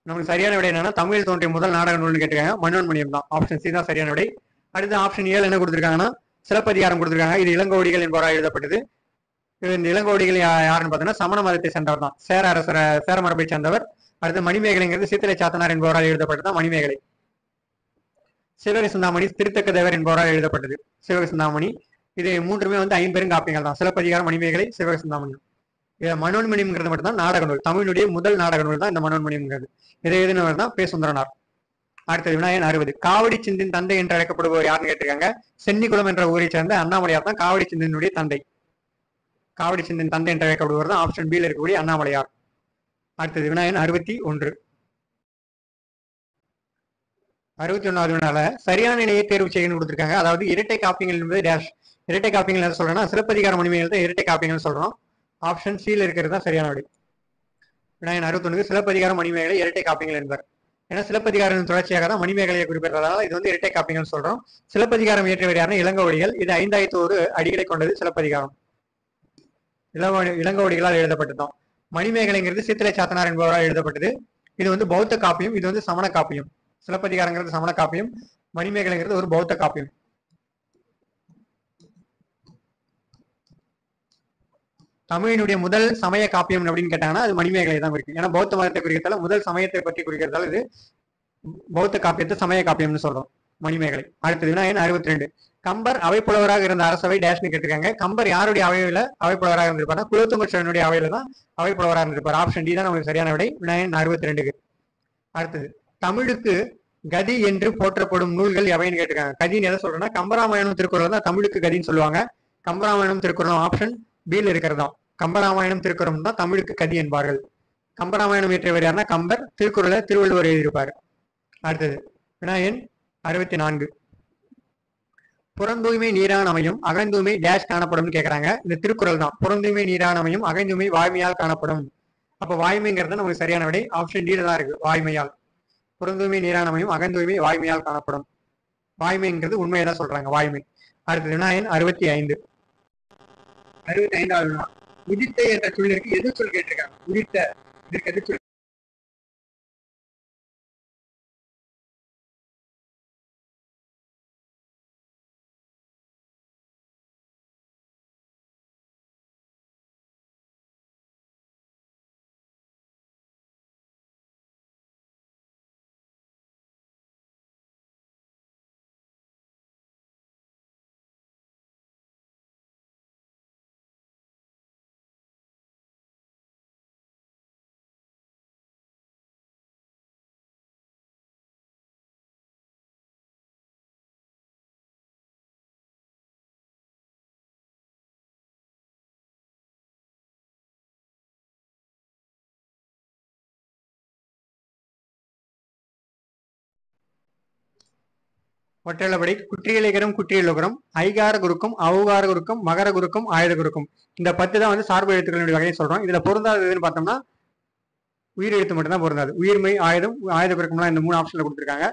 நமக்கு சரியான விடை என்னன்னா தமிழில் தோன்றிய முதல் நாடக நூல்னு கேட்டிருக்காங்க, மனோன்மணியம் தான். ஆப்ஷன் சி தான் சரியான விடை. அடுத்து ஆப்ஷன் ஏழு என்ன கொடுத்திருக்காங்கன்னா சிலப்பதிகாரம் கொடுத்திருக்காங்க. இது இளங்கோவடிகள் என்பவரால் எழுதப்பட்டது. இந்த இளங்கோவடிகள் யாருன்னு பார்த்தோம்னா சமண மதத்தை சேர்ந்தவர் தான், சேர மரபை சேர்ந்தவர். அடுத்து மணிமேகலைங்கிறது சீத்தலை சாத்தனார் என்பவரால் எழுதப்பட்டது தான் மணிமேகலை. சிவகங்கை சிந்தாமணி திருத்தக்க தேவர் என்பவரால் எழுதப்பட்டது சிவகங்கை சிந்தாமணி. இது மூன்றுமே வந்து ஐம்பெருங்காப்பியங்கள் தான், சிலப்பதிகாரம், மணிமேகலை, சிவகங்கை சிந்தாமணி. மனோன்மணியம்ங்கிறது மட்டும் தான் நாடக நூல், தமிழுடைய முதல் நாடக நூல் தான் இந்த மனோன்மணியம்ங்கிறது. இதை எழுதினவர் தான் பே சுந்தரனார். அடுத்தது வினாயன் 60 காவடி சிந்தின் தந்தை என்று அழைக்கப்படுபவர் யாருன்னு கேட்டிருக்காங்க. சென்னிகுளம் என்ற ஊரை சேர்ந்த அண்ணாமலையார் தான் காவடி சிந்தினுடைய தந்தை. காவடி சிந்தின் தந்தை என்று அழைக்கப்படுவர் தான் ஆப்ஷன் பியில் இருக்கக்கூடிய அண்ணாமலையார். அடுத்தது வினாயன் 61 61வது வினால சரியான இணையை தேர்வு செய்யணும்னு கொடுத்திருக்காங்க. அதாவது இரட்டை காப்பியங்கள் என்பது டேஷ். இரட்டை காப்பியங்கள் எதை சொல்றோம்னா சிலப்பதிகார மணிமேகலை தான் இரட்டை காப்பியங்கள் சொல்றோம். ஆப்ஷன் சியில் இருக்கிறது தான் சரியான விடை. வினாயன் 61 சிலப்பதிகார மணிமேகலை இரட்டை காப்பியங்கள் என்பார். ஏன்னா சிலப்பதிகாரம் தொடர்ச்சியாக தான் மணிமேகலையை குறிப்பிடுறதால இது வந்து இரட்டை காப்பியங்கள் சொல்றோம். சிலப்பதிகாரம் இயற்றியவர் யாருன்னா இளங்கோவடிகள். இது 5001 அடிகளை கொண்டது சிலப்பதிகாரம். இளங்கோவடிகளால் எழுதப்பட்டதும். மணிமேகலைங்கிறது சித்திரை சாத்தனார் என்பவரால் எழுதப்பட்டது. இது வந்து பௌத்த காப்பியம், இது வந்து சமண காப்பியம். சிலப்பதிகாரங்கிறது சமண காப்பியம், மணிமேகலைங்கிறது ஒரு பௌத்த காப்பியம். தமிழினுடைய முதல் சமய காப்பியம் அப்படின்னு கேட்டாங்கன்னா அது மணிமேகலை தான் குறிக்கும். ஏன்னா பௌத்த மதத்தை குறிக்கிறதால முதல் சமயத்தை பற்றி குறிக்கிறதால இது பௌத்த காப்பியத்தை சமய காப்பியம்னு சொல்றோம் மணிமேகலை. அடுத்தது விநாயகன் 62. கம்பர் அவைப்புலவராக இருந்த அரசவை டேஷ்னு கேட்டிருக்காங்க. கம்பர் யாருடைய அவையில அவைப்புலவராக இருந்திருப்பாருன்னா குலோத்துங்க சோழனுடைய அவையில தான் அவைப்புலவராக இருந்திருப்பார். ஆப்ஷன் டி தான் நமக்கு சரியான விடை, விநாயகன் 62க்கு. அடுத்தது தமிழுக்கு கதி என்று போற்றப்படும் நூல்கள் எவைன்னு கேட்டிருக்காங்க. கதின்னு எதை சொல்றேன்னா கம்பராமாயணம் திருக்குறள் தான் தமிழுக்கு கதின்னு சொல்லுவாங்க. கம்பராமாயணம் திருக்குறளும் ஆப்ஷன் பியில் இருக்கிறதா. கம்பராமாயணம் திருக்குறளும் தான் தமிழுக்கு கதி என்பார்கள். கம்பராமாயணம் இயற்றியவர் யாருன்னா கம்பர். திருக்குறளை திருவள்ளுவர் எழுதியிருப்பார். அடுத்தது விநாயகன் 64. புறந்தூய்மை நீரான் அமையும் அகழ்ந்தூய்மை டேஷ் காணப்படும் கேட்கறாங்க. இந்த திருக்குறள் தான். புறந்தூய்மை நீரான் அமையும் அகழ்ந்தூய்மை வாய்மையால் காணப்படும். அப்ப வாய்மைங்கிறது நமக்கு சரியான விடை, ஆப்ஷன் டி தான் இருக்கு, வாய்மையால். புறந்தூய்மை நீரான் அமையும் அகழ்ந்தூய்மை வாய்மையால் காணப்படும். வாய்மைங்கிறது உண்மையை தான் சொல்றாங்க, வாய்மை. அடுத்தது விநாயகன் 65. 65வது வினா. உதித்த என்ற சொல்லிற்கு எது சொல் கேட்டிருக்காங்க. உதித்த இதற்கு எது சொல்? ஒற்றளபடி குற்றியலிகரம் குற்றியலுகரம் ஐகார குறுக்கும் அவுகார குறுக்கும் மகர குறுக்கும் ஆயுத குறுக்கும். இந்த 10 தான் வந்து சார்பு எழுத்துக்களுடைய வகையை சொல்றோம். இதுல பொருந்தாததுன்னு பார்த்தோம்னா உயிர் எழுத்து மட்டும் தான் பொருந்தாது. உயிர்மை ஆயுதம் ஆயுத குறுக்கம்லாம் இந்த 3 ஆப்ஷன்ல கொடுத்துருக்காங்க.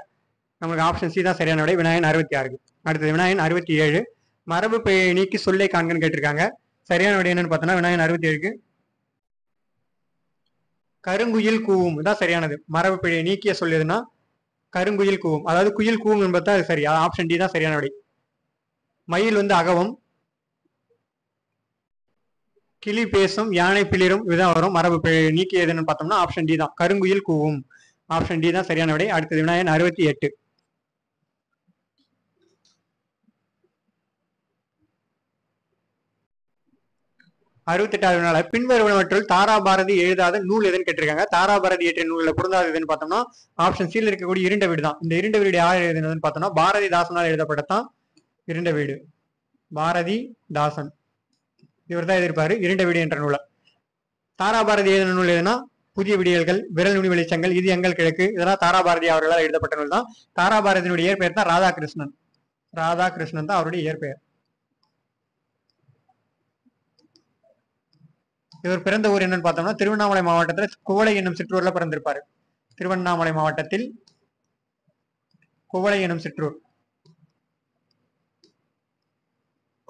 நமக்கு ஆப்ஷன் சி தான் சரியான விடை, விநாயகன் 66. அடுத்தது விநாயகன் 67. மரபு பெயரை நீக்கி சொல்லை காண்கன்னு கேட்டிருக்காங்க. சரியான விடை என்னன்னு பார்த்தோம்னா விநாயகன் 67க்கு கருங்குயில் கூவும் தான் சரியானது. மரபு பிழையை நீக்கிய சொல்லுதுன்னா கருங்குயில் கூவும், அதாவது குயில் கூவும் என்பது தான் சரி. ஆப்ஷன் டி தான் சரியான விடை. மயில் வந்து அகவம், கிளி பேசும், யானை பிளிரும் இதுதான் வரும். மரபு பிழை நீக்கியதுன்னு பார்த்தோம்னா ஆப்ஷன் டி தான், கருங்குயில் கூவும். ஆப்ஷன் டி தான் சரியான விடை. அடுத்தது விநாயகன் 68. 68வது வினால பின்வருவனவற்றுள் தாராபாரதி எழுதாத நூல் எதுன்னு கேட்டிருக்காங்க. தாராபாரதி இயற்றிய நூல்ல பொருந்தாது எதுன்னு பார்த்தோம்னா ஆப்ஷன் சியில் இருக்கக்கூடிய இருண்ட வீடு தான். இந்த இருண்ட வீடு யார் எழுதினதுன்னு பார்த்தோம்னா பாரதிதாசனால் எழுதப்பட்டதான் இருண்ட வீடு. பாரதிதாசன் இவர் தான் எழுதியிருப்பாரு இருண்ட வீடு என்ற நூலை. தாராபாரதி எழுதின நூல் எதுனா புதிய விடியல்கள், விரல் நுனி வெளிச்சங்கள், இது எங்கள் கிழக்கு, இதெல்லாம் தாராபாரதி அவர்களால் எழுதப்பட்ட நூல் தான். தாராபாரதியினுடைய இயற்பெயர் தான் ராதாகிருஷ்ணன். ராதாகிருஷ்ணன் தான் அவருடைய இயற்பெயர். இவர் பிறந்த ஊர் என்னன்னு பார்த்தோம்னா திருவண்ணாமலை மாவட்டத்தில் குவளை என்னும் சிற்றூர்ல பிறந்திருப்பாரு. திருவண்ணாமலை மாவட்டத்தில் குவளை எனும் சிற்றூர்,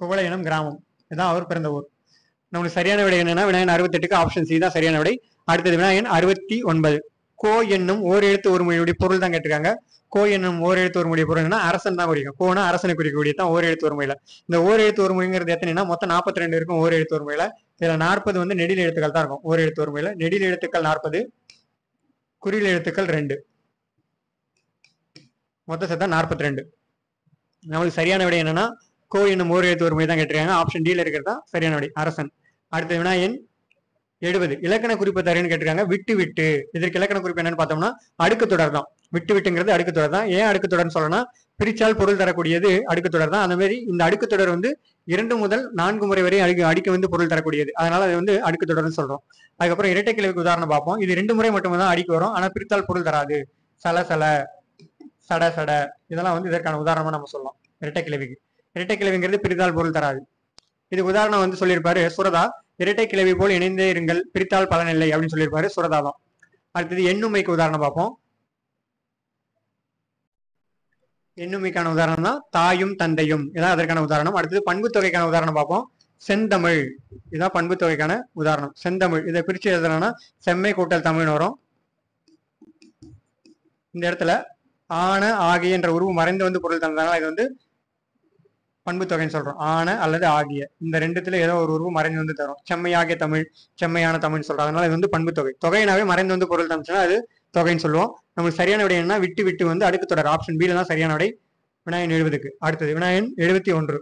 குவளை எனும் கிராமம், இதுதான் அவர் பிறந்த ஊர். நம்மளுக்கு சரியான விடை என்னன்னா விநாயகன் 68க்கு ஆப்ஷன் சி தான் சரியான விடை. அடுத்தது விநாயகன் 69. கோ என்னும் ஓர் எழுத்து ஒரு மொழியுடைய பொருள் தான் கேட்டிருக்காங்க. கோ என்னும் ஓர் எழுத்து ஒரு மொழிய பொருள்னா அரசன் தான் குறிக்கும். கோனா அரசனை குறிக்கக்கூடிய தான் ஓர் எழுத்து ஒரு மொழியில. இந்த ஓர் எழுத்து ஒரு மொழிங்கிறது எத்தனைனா மொத்தம் 42 இருக்கும் ஓர் எழுத்து ஒரு மொழியில. இதுல 40 வந்து நெடில் எழுத்துக்கள் தான் இருக்கும் ஓர் எழுத்து ஒரு மொழியில. நெடில் எழுத்துக்கள் 40, குறில் எழுத்துக்கள் 2, மொத்த சேர்த்தா 42. நம்மளுக்கு சரியான விடை என்னன்னா கோ என்னும் ஓர் எழுத்து ஒரு மொழி தான் கேட்டிருக்காங்க. ஆப்ஷன் டில இருக்கிறது தான் சரியான விடை, அரசன். அடுத்த விநாயகன் 70. இலக்கண குறிப்பு தருன்னு கேட்டிருக்காங்க. விட்டு விட்டு, இதற்கு இலக்கண குறிப்பு என்னன்னு பார்த்தோம்னா அடுக்கு தொடர் தான். விட்டு விட்டுங்கிறது அடுக்கு தொடர் தான். ஏன் அடுக்கு தொடர்னு சொல்லலாம், பிரிச்சால் பொருள் தரக்கூடியது அடுக்கு தொடர் தான். அந்த மாதிரி இந்த அடுக்கு தொடர் வந்து 2 முதல் 4 முறை வரை அடிக்க வந்து பொருள் தரக்கூடியது, அதனால அது வந்து அடுக்கு தொடர்னு சொல்றோம். அதுக்கப்புறம் இரட்டை கிளவிக்கு உதாரணம் பார்ப்போம். இது 2 முறை மட்டும் தான் அடிக்கு வரும், ஆனா பிரித்தால் பொருள் தராது. சல சல, சட சட, இதெல்லாம் வந்து இதற்கான உதாரணமா நம்ம சொல்லலாம். இரட்டை கிளவிக்கு இரட்டை கிளவிங்கிறது பிரித்தால் பொருள் தராது. இதுக்கு உதாரணம் வந்து சொல்லியிருப்பாரு சுரதா. இரட்டை கிளவி போல் இணைந்தே இருங்கள், பிரித்தால் பலனில்லை அப்படின்னு சொல்லியிருப்பாரு சுரதா தான். அடுத்தது எண்ணுமைக்கு உதாரணம் பார்ப்போம். எண்ணுமைக்கான உதாரணம் தான் தாயும் தந்தையும், இதான் அதற்கான உதாரணம். அடுத்தது பண்பு தொகைக்கான உதாரணம் பார்ப்போம். செந்தமிழ், இதான் பண்பு தொகைக்கான உதாரணம். செந்தமிழ் இதை பிரிச்சு எழுதுறோம்னா செம்மை கூட்டல் தமிழ்னு வரும். இந்த இடத்துல ஆன ஆகிய என்ற உருவு மறைந்து வந்து பொருள் தந்ததுனால இது வந்து பண்பு தொகைன்னு சொல்றோம். ஆன அல்லது ஆகிய இந்த ரெண்டுத்துல ஏதோ ஒரு உருவு மறைந்து வந்து தரும். செம்மையாகிய தமிழ், செம்மையான தமிழ்னு சொல்றோம். அதனால இது வந்து பண்பு தொகை. தொகையினாவே மறைந்து வந்து பொருள் தந்துச்சுன்னா அது தொகைன்னு சொல்லுவோம். நம்மளுக்கு சரியான விடை என்ன, விட்டு விட்டு வந்து அடுக்கு தொடர். ஆப்ஷன் பி தான் சரியான விடை வினாயன் 70க்கு. அடுத்தது வினாயன் 71.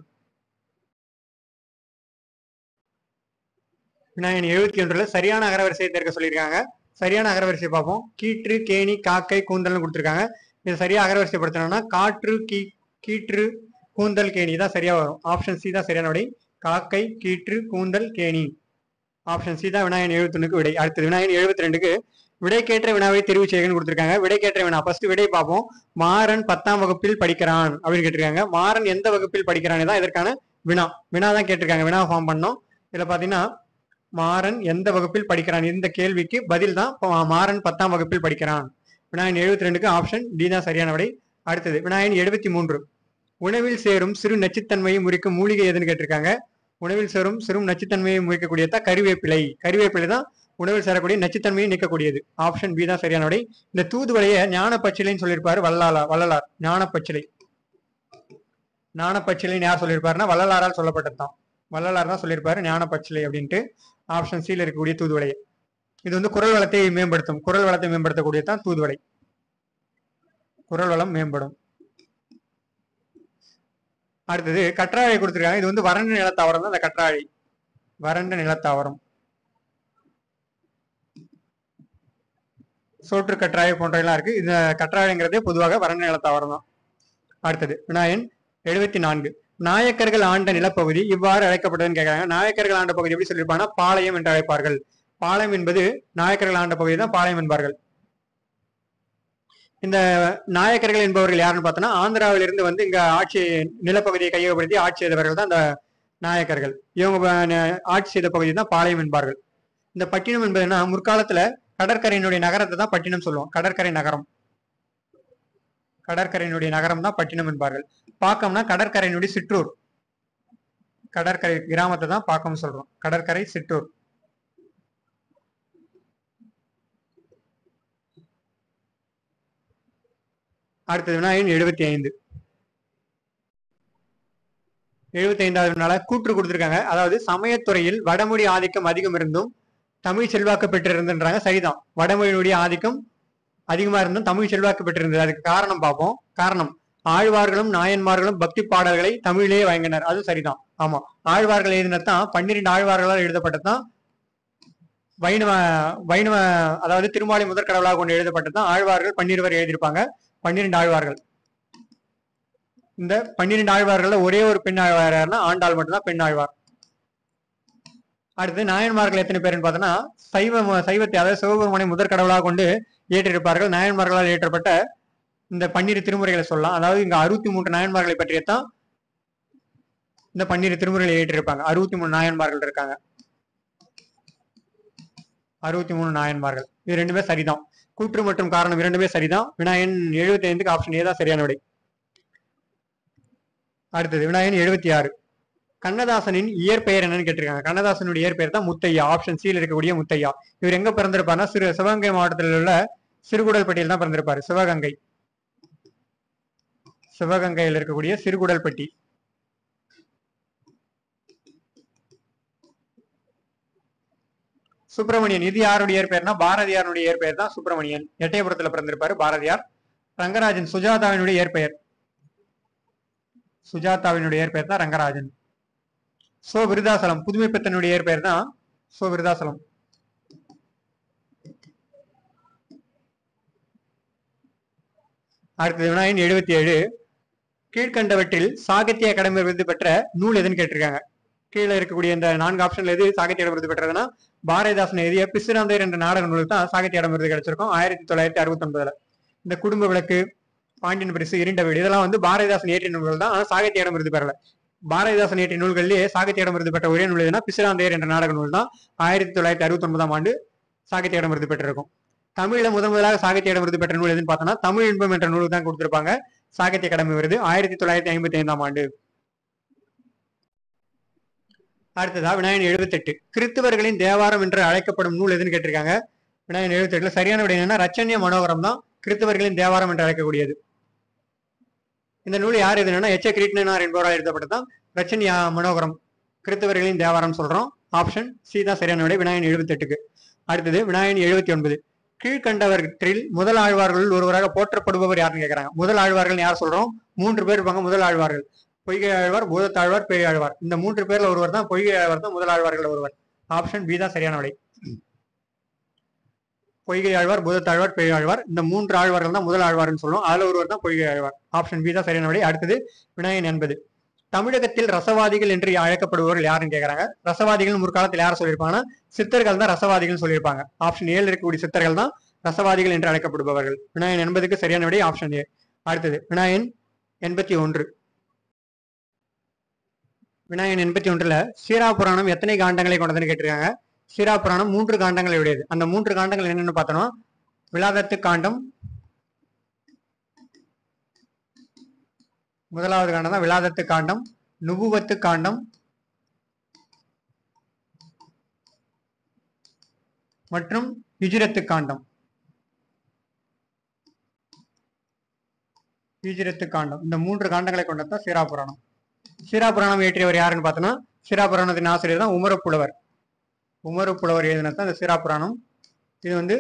வினாயன் 71ல சரியான அகரவரிசையை தேர்க்க சொல்லியிருக்காங்க. சரியான அகரவரிசை பார்ப்போம். கீற்று, கேணி, காக்கை, கூந்தல்னு கொடுத்துருக்காங்க. இதை சரியா அகரவரிசைப்படுத்தணும்னா காற்று, கீற்று, கூந்தல், கேணி தான் சரியா வரும். ஆப்ஷன் சி தான் சரியான விடை. காக்கை, கீற்று, கூந்தல், கேணி. ஆப்ஷன் சி தான் வினாயன் 71க்கு விடை. அடுத்தது வினாயன் 72க்கு விடைக்கேற்ற வினாவை தெரிவு செய்யணும்னு கொடுத்துருக்காங்க. விடைக்கேற்ற வினா ஃபர்ஸ்ட் விடை பார்ப்போம். மாறன் 10ஆம் வகுப்பில் படிக்கிறான் அப்படின்னு கேட்டிருக்காங்க. மாறன் எந்த வகுப்பில் படிக்கிறான் தான் இதற்கான வினா. வினா தான் கேட்டிருக்காங்க. வினா ஃபார்ம் பண்ணோம். இதுல பாத்தீங்கன்னா மாறன் எந்த வகுப்பில் படிக்கிறான் இந்த கேள்விக்கு பதில் தான் மாறன் 10ஆம் வகுப்பில் படிக்கிறான். வினாயன் 72க்கு ஆப்ஷன் டி தான் சரியான விடை. அடுத்தது வினாயன் 73. உணவில் சேரும் சிறு நச்சுத்தன்மையை முறிக்கும் மூலிகை எதுன்னு கேட்டிருக்காங்க. உணவில் சேரும் சிறு நச்சுத்தன்மையை முறிக்கக்கூடியதான் கறிவேப்பிலை. கறிவேப்பிலை தான் உணவில் சேரக்கூடிய நச்சுத்தன்மையை நீக்கக்கூடியது. ஆப்ஷன் பி தான் சரியான விடை. இந்த தூதுவளைய ஞான பச்சிலைன்னு சொல்லியிருப்பாரு வள்ளலார். ஞான பச்சிலைன்னு யார் சொல்லியிருப்பாருன்னா வள்ளலாரால் சொல்லப்பட்டதுதான். வள்ளலார் தான் சொல்லியிருப்பாரு ஞான பச்சிலை அப்படின்ட்டு. ஆப்ஷன் சில இருக்கக்கூடிய தூதுவளையை. இது வந்து குரல் வளத்தை மேம்படுத்தும். குரல் வளத்தை மேம்படுத்தக்கூடியதான் தூதுவளை. குரல் வளம் மேம்படும். அடுத்தது கற்றாழை கொடுத்திருக்காங்க. இது வந்து வறண்ட நிலத்தாவரம் தான். இந்த கற்றாழை வறண்ட நிலத்தாவரம். சோற்று கற்றாழை போன்றெல்லாம் இருக்கு. இந்த கற்றாழைங்கிறதே பொதுவாக வறண்ட நிலத்தாவரம் தான். அடுத்தது வினாயன் 74. நாயக்கர்கள் ஆண்ட நிலப்பகுதி இவ்வாறு அழைக்கப்பட்டதுன்னு கேட்கிறாங்க. நாயக்கர்கள் ஆண்ட பகுதி எப்படி சொல்லியிருப்பாங்கன்னா பாளையம் என்று அழைப்பார்கள். பாளையம் என்பது நாயக்கர்கள் ஆண்ட பகுதி தான் பாளையம் என்பார்கள். இந்த நாயக்கர்கள் என்பவர்கள் யாருன்னு பார்த்தோன்னா ஆந்திராவிலிருந்து வந்து இங்க ஆட்சி நிலப்பகுதியை கையகப்படுத்தி ஆட்சி செய்தவர்கள் தான் இந்த நாயக்கர்கள். இவங்க ஆட்சி செய்த பகுதி தான் பாளையம் என்பார்கள். இந்த பட்டினம் என்பதுன்னா முற்காலத்துல கடற்கரையினுடைய நகரத்தை தான் பட்டினம் சொல்லுவோம். கடற்கரை நகரம். கடற்கரையினுடைய நகரம் தான் பட்டினம் என்பார்கள். பாக்கம்னா கடற்கரையினுடைய சிற்றூர். கடற்கரை கிராமத்தை தான் பாக்கம் சொல்றோம். கடற்கரை சிற்றூர். அடுத்தது வினாயன் 75. 75வது வினால கூற்று கொடுத்திருக்காங்க. அதாவது சமயத்துறையில் வடமொழி ஆதிக்கம் அதிகம் இருந்தும் தமிழ் செல்வாக்கு பெற்றிருந்துன்றாங்க. சரிதான். வடமொழியினுடைய ஆதிக்கம் அதிகமா இருந்தும் தமிழ் செல்வாக்கு பெற்றிருந்தது. அதுக்கு காரணம் பார்ப்போம். காரணம் ஆழ்வார்களும் நாயன்மார்களும் பக்தி பாடல்களை தமிழிலேயே வழங்கினர். அது சரிதான். ஆமா, ஆழ்வார்கள் எழுதினதான் 12 ஆழ்வார்களால் எழுதப்பட்டதுதான் வைணவ அதாவது திருமாலை முதற் கடவுளாக கொண்டு எழுதப்பட்டதுதான் ஆழ்வார்கள் 12 எழுதியிருப்பாங்க. 12 ஆழ்வார்கள். இந்த 12 ஆழ்வார்கள்ல ஒரே ஒரு பெண் ஆழ்வார் யாருன்னா ஆண்டாள் மட்டும்தான் பெண் ஆழ்வார். அடுத்து நாயன்மார்கள் எத்தனை பேருன்னு பார்த்தோன்னா சைவத்தை அதாவது சிவபெருமானை முதற் கடவுளாக கொண்டு ஏற்றிருப்பார்கள். நாயன்மார்களால் ஏற்றப்பட்ட இந்த 12 திருமுறைகளை சொல்லலாம். அதாவது இங்க 63 நாயன்மார்களை பற்றியத்தான் இந்த 12 திருமுறைகளை ஏற்றிருப்பாங்க. 63 நாயன்மார்கள் இருக்காங்க. 63 நாயன்மார்கள். இது ரெண்டுமே சரிதான். கூற்று மற்றும் காரணம் இரண்டுமே சரிதான். வினாயன் 75க்கு ஆப்ஷன் ஏ தான் சரியான விடை. அடுத்தது வினாயன் 76. கண்ணதாசனின் இயற்பெயர் என்னன்னு கேட்டிருக்காங்க. கண்ணதாசனுடைய இயற்பெயர் தான் முத்தையா. ஆப்ஷன் சியில் இருக்கக்கூடிய முத்தையா. இவர் எங்க பிறந்திருப்பாருன்னா சிவகங்கை மாவட்டத்தில் உள்ள சிறுகுடல்பட்டியில் தான் பிறந்திருப்பாரு. சிவகங்கையில் இருக்கக்கூடிய சிறுகுடல்பட்டி. சுப்பிரமணியன் இது யாருடைய இயற்பெயர்னா பாரதியாருடைய இயற்பெயர் தான் சுப்பிரமணியன். எட்டயபுரத்துல பிறந்திருப்பாரு பாரதியார். ரங்கராஜன் சுஜாதாவினுடைய இயற்பெயர். சுஜாதாவினுடைய இயற்பெயர் தான் ரங்கராஜன். சோ விருதாசலம் புதுமை பித்தனுடைய இயற்பெயர் தான் சோ விருதாசலம். அடுத்தது வினாயன் 77. கீழ்கண்டவற்றில் சாகித்ய அகாடமி விருது பெற்ற நூல் எதுன்னு கேட்டிருக்காங்க. கீழே இருக்கக்கூடிய இந்த 4 ஆப்ஷன்ல எது சாகித்ய விருது பெற்றதுன்னா பாரதிதாசன் எழுதிய பிசிராந்தையர் என்ற நாடக நூலுக்கு தான் சாகித்ய அகாடமி விருது கிடைச்சிருக்கும் 1969. இந்த குடும்ப விளக்கு, பாண்டியன் பரிசு, இருண்ட வீடு இதெல்லாம் வந்து பாரதிதாசன் இயற்றிய நூல்கள் தான். ஆனா சாகித்ய அகாடமி விருது பெறல. பாரதிதாசன் இயற்றிய நூல்களிலேயே சாகித்ய அகாடமி விருது பெற்ற ஒரே நூல் எதுனா பிசிராந்தையர் என்ற நாடக நூல் தான் 1969 சாகித்ய அகாடமி விருது பெற்றிருக்கும். தமிழ்ல முதலாக சாகித்ய அகாடமி விருது பெற்ற நூல் எதுன்னு பார்த்தோம்னா தமிழ் இன்பம் என்ற நூலுக்கு தான் கொடுத்திருப்பாங்க. சாகித்ய அகாடமி விருது 1955ஆம் ஆண்டு. அடுத்ததா விநாயகன் 78. கிறிஸ்தவர்களின் தேவாரம் என்று அழைக்கப்படும் நூல் எதுன்னு கேட்டிருக்காங்க. விநாயகன் 78ல சரியான விடை என்னன்னா ரச்சன்ய மனோகரம் தான் கிறிஸ்தவர்களின் தேவாரம் என்று அழைக்கக்கூடியது. இந்த நூல் யார் எதுனா எச். கிருட்டிணனார் என்பவரால் எழுதப்பட்டதான் ரச்சன்ய மனோகரம் கிறிஸ்தவர்களின் தேவாரம் சொல்றோம். ஆப்ஷன் சி தான் சரியான விடை விநாயகன் 78க்கு. அடுத்தது விநாயகன் 79. கீழ்கண்டவற்றில் முதல் ஆழ்வார்களில் ஒருவராக போற்றப்படுபவர் யாருன்னு கேட்கறாங்க. முதல் ஆழ்வார்கள் யார் சொல்றோம்? 3 பேர் இருப்பாங்க முதல் ஆழ்வார்கள். பொய்கை ஆழ்வார், பூதத்தாழ்வார், பேய் ஆழ்வார். இந்த 3 பேர்ல ஒருவர் தான் பொய்கை ஆழ்வார் தான் முதல் ஆழ்வார்கள் ஒருவர். ஆப்ஷன் பி தான் சரியான விடை. பொய்கை ஆழ்வார், பூதத்தாழ்வார், பேய் ஆழ்வார் இந்த 3 ஆழ்வார்கள் தான் முதல் ஆழ்வார்னு சொல்லுவோம். அதுல ஒருவர் தான் பொய்கை ஆழ்வார். ஆப்ஷன் பி தான் சரியான விடை. அடுத்தது விநாயகன் 80. தமிழகத்தில் ரசவாதிகள் என்று அழைக்கப்படுபவர்கள் யாருன்னு கேட்கறாங்க. ரசவாதிகள் முற்காலத்தில் யாரை சொல்லியிருப்பாங்கன்னா சித்தர்கள் தான் ரசவாதிகள் சொல்லியிருப்பாங்க. ஆப்ஷன் ஏழு இருக்கக்கூடிய சித்தர்கள் தான் ரசவாதிகள் என்று அழைக்கப்படுபவர்கள். விநாயகன் 80க்கு சரியான விடை ஆப்ஷன் ஏ. அடுத்தது விநாயகன் 81. விநாயகன் 81ல சீரா புராணம் எத்தனை காண்டங்களை கொண்டதுன்னு கேட்டிருக்காங்க. சீரா புராணம் 3 காண்டங்களை உடையது. அந்த 3 காண்டங்கள் என்னன்னு பார்த்தோம்னா விலாதத்து காண்டம், முதலாவது காண்டம் தான் விலாதத்து காண்டம், நுபுவத்து காண்டம் மற்றும் ஹிஜ்ரத்து காண்டம். ஹிஜ்ரத்து காண்டம் இந்த 3 காண்டங்களை கொண்டதான் சீரா புராணம். சீரா புராணம் இயற்றியவர் யாருன்னு பார்த்தோம்னா சீரா புராணத்தின் ஆசிரியர் தான் உமரப்புலவர். உமரப்புலவர் எழுதினதான் இந்த சீரா புராணம். இது வந்து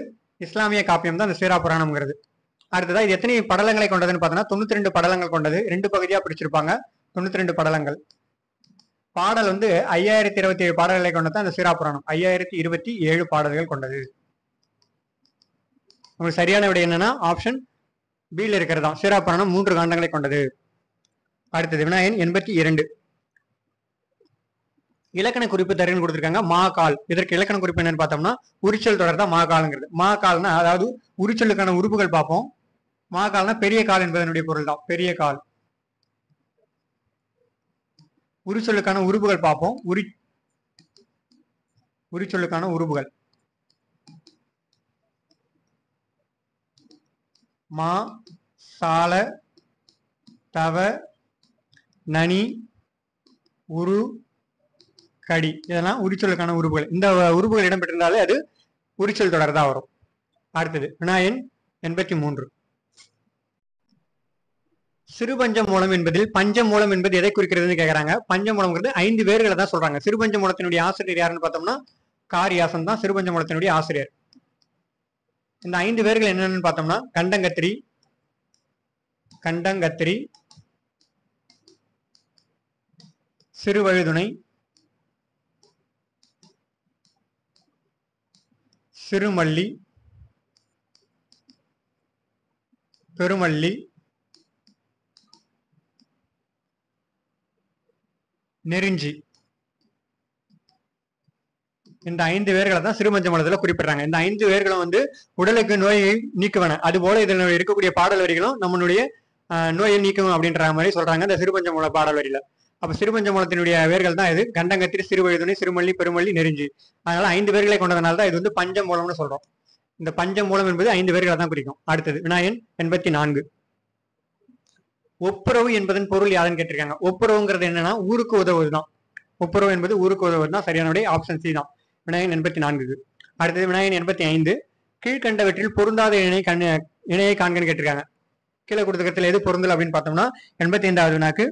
இஸ்லாமிய காப்பியம் தான் இந்த சீரா புராணம்ங்கிறது. அடுத்ததா இது எத்தனை படலங்களை கொண்டதுன்னு பார்த்தோம்னா 92 படலங்கள் கொண்டது. 2 பகுதியா பிடிச்சிருப்பாங்க. 92 படலங்கள். பாடல் வந்து 5027 பாடல்களை கொண்டதான் இந்த சீரா புராணம். 5027 பாடல்கள் கொண்டது. உங்களுக்கு சரியான விடை என்னன்னா ஆப்ஷன் பியில் இருக்கிறது தான். சீரா புராணம் 3 காண்டங்களை கொண்டது. அடுத்தது விநாயகன் 82. இலக்கண குறிப்பு தருன்னு கொடுத்திருக்காங்க. மா கால். இதற்கு இலக்கண குறிப்பு என்னன்னு பார்த்தோம்னா உரிச்சல் தொடர் தான் மா கால்ங்கிறது. மா கால்னா அதாவது உரிச்சலுக்கான உறுப்புகள் பார்ப்போம். மா கால்னா பெரிய கால் என்பதனுடைய பொருள் தான் பெரிய கால். உரிச்சொல்லுக்கான உறுப்புகள் பார்ப்போம். உரிச்சொல்லுக்கான உறுப்புகள் மா, சால, தவ, நனி, உரு, கடி இதெல்லாம் உரிச்சொல்லுக்கான உறுப்புகள். இந்த உறுப்புகள் இடம்பெற்றிருந்தாலே அது உரிச்சொல் தொடர் தான் வரும். அடுத்தது விநாயகன் 83. சிறுபஞ்ச மூலம் என்பதில் பஞ்ச மூலம் என்பது எதை குறிக்கிறதுன்னு கேட்கறாங்க. பஞ்ச மூலம்ங்கிறது 5 வேர்களை தான் சொல்றாங்க. சிறுபஞ்ச மூலத்தினுடைய ஆசிரியர் யாருன்னு பார்த்தோம்னா காரியாசன் தான் சிறுபஞ்ச மூலத்தினுடைய ஆசிரியர். இந்த 5 வேர்கள் என்னன்னு பார்த்தோம்னா கண்டங்கத்திரி, கண்டங்கத்திரி, சிறுவழுதுணை, சிறுமல்லி, பெருமல்லி, நெருஞ்சி. இந்த 5 வேர்களை தான் சிறுபஞ்ச மூலத்துல குறிப்பிடுறாங்க. இந்த 5 வேர்களும் வந்து உடலுக்கு நோயை நீக்குவன. அது போல இதுல இருக்கக்கூடிய பாடல் வரிகளும் நம்மளுடைய நோயை நீக்கும் அப்படின்ற மாதிரி சொல்றாங்க இந்த சிறுபஞ்ச மூல பாடல் வரியில. அப்ப சிறுபஞ்ச மூலத்தினுடைய வேர்கள் தான் இது. கண்டங்கத்திரி, சிறுவழுதுணை, சிறுமல்லி, பெருமல்லி, நெருஞ்சி. அதனால 5 வேர்களை கொண்டதுனால தான் இது வந்து பஞ்ச மூலம்னு சொல்றோம். இந்த பஞ்ச மூலம் என்பது 5 வேர்களை தான் குறிக்கும். அடுத்தது விநாயகன் 84. ஒப்புரவு என்பதன் பொருள் யாருன்னு கேட்டிருக்காங்க. ஒப்புரவுங்கிறது என்னன்னா ஊருக்கு உதவுவதுதான். ஒப்புரவு என்பது ஊருக்கு உதவுவதுதான் சரியான விடை. ஆப்ஷன் சி தான் விநாயகன் 84. அடுத்தது விநாயகன் 85. கீழ்கண்டவற்றில் பொருந்தாத இணையை காண்கன்னு கேட்டிருக்காங்க. கீழே கொடுத்துக்கிறதுல எது பொருந்தல் அப்படின்னு பார்த்தோம்னா 85வது வினாக்கு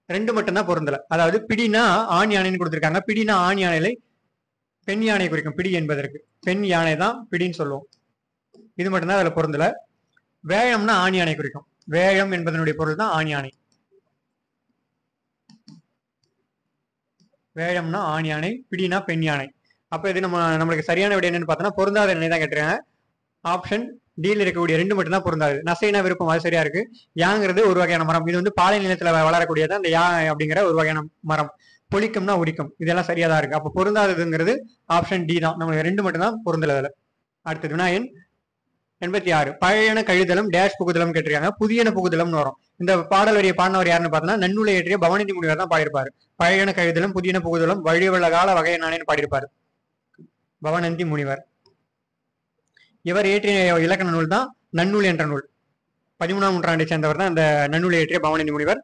2 மட்டும்தான் பொருந்தல. அதாவது பிடினா ஆண் யானைன்னு கொடுத்திருக்காங்க. பிடினா ஆண் யானையில பெண் யானை குறிக்கும். பிடி என்பதற்கு பெண் யானை தான் பிடின்னு சொல்லுவோம். இது மட்டும்தான் அதுல பொருந்தல. வேழம்னா ஆண் யானை குறிக்கும். வேழம் என்பதனுடைய பொருள் தான் ஆண் யானை. வேழம்னா ஆண் யானை, பிடினா பெண் யானை. அப்ப இது நம்மளுக்கு சரியான விடை என்னன்னு பார்த்தோம்னா பொருந்தாத இணை தான் கேட்டிருக்காங்க. ஆப்ஷன் டியில் இருக்கக்கூடிய 2 மட்டும் தான் பொருந்தாது. நசைனா விருப்பம் அது சரியா இருக்கு. யாங்கிறது ஒரு வகையான மரம். இது வந்து பாலை நிலத்துல வளரக்கூடியது அந்த யா அப்படிங்கிற ஒரு வகையான மரம். பொலிக்கும்னா உரிக்கும். இதெல்லாம் சரியா தான் இருக்கு. அப்ப பொருந்தாததுங்கிறது ஆப்ஷன் டி தான். நம்மளுக்கு 2 மட்டும் தான் பொருந்தல அதுல. அடுத்தது விநாயகன் 86. பழையன கழுதலம் டேஷ் புகுதலம் கேட்டிருக்காங்க. புதியன புகுதலம்னு வரும். இந்த பாடல் வரியை பாடினவர் யாருன்னு பார்த்தோம்னா நன்னூலை ஏற்றிய பவனந்தி முனிவர் தான் பாடியிருப்பாரு. பழையன கழுதலம் புதியன புகுதலம் வழிவள்ள கால வகை நானேன்னு பாடியிருப்பாரு பவனந்தி முனிவர். இவர் இயற்றிய இலக்கண நூல் தான் நன்னூல் என்ற நூல். 13ஆம் நூற்றாண்டை சேர்ந்தவர் தான் இந்த நன்னூலை இயற்றிய பவனந்தி முனிவர்.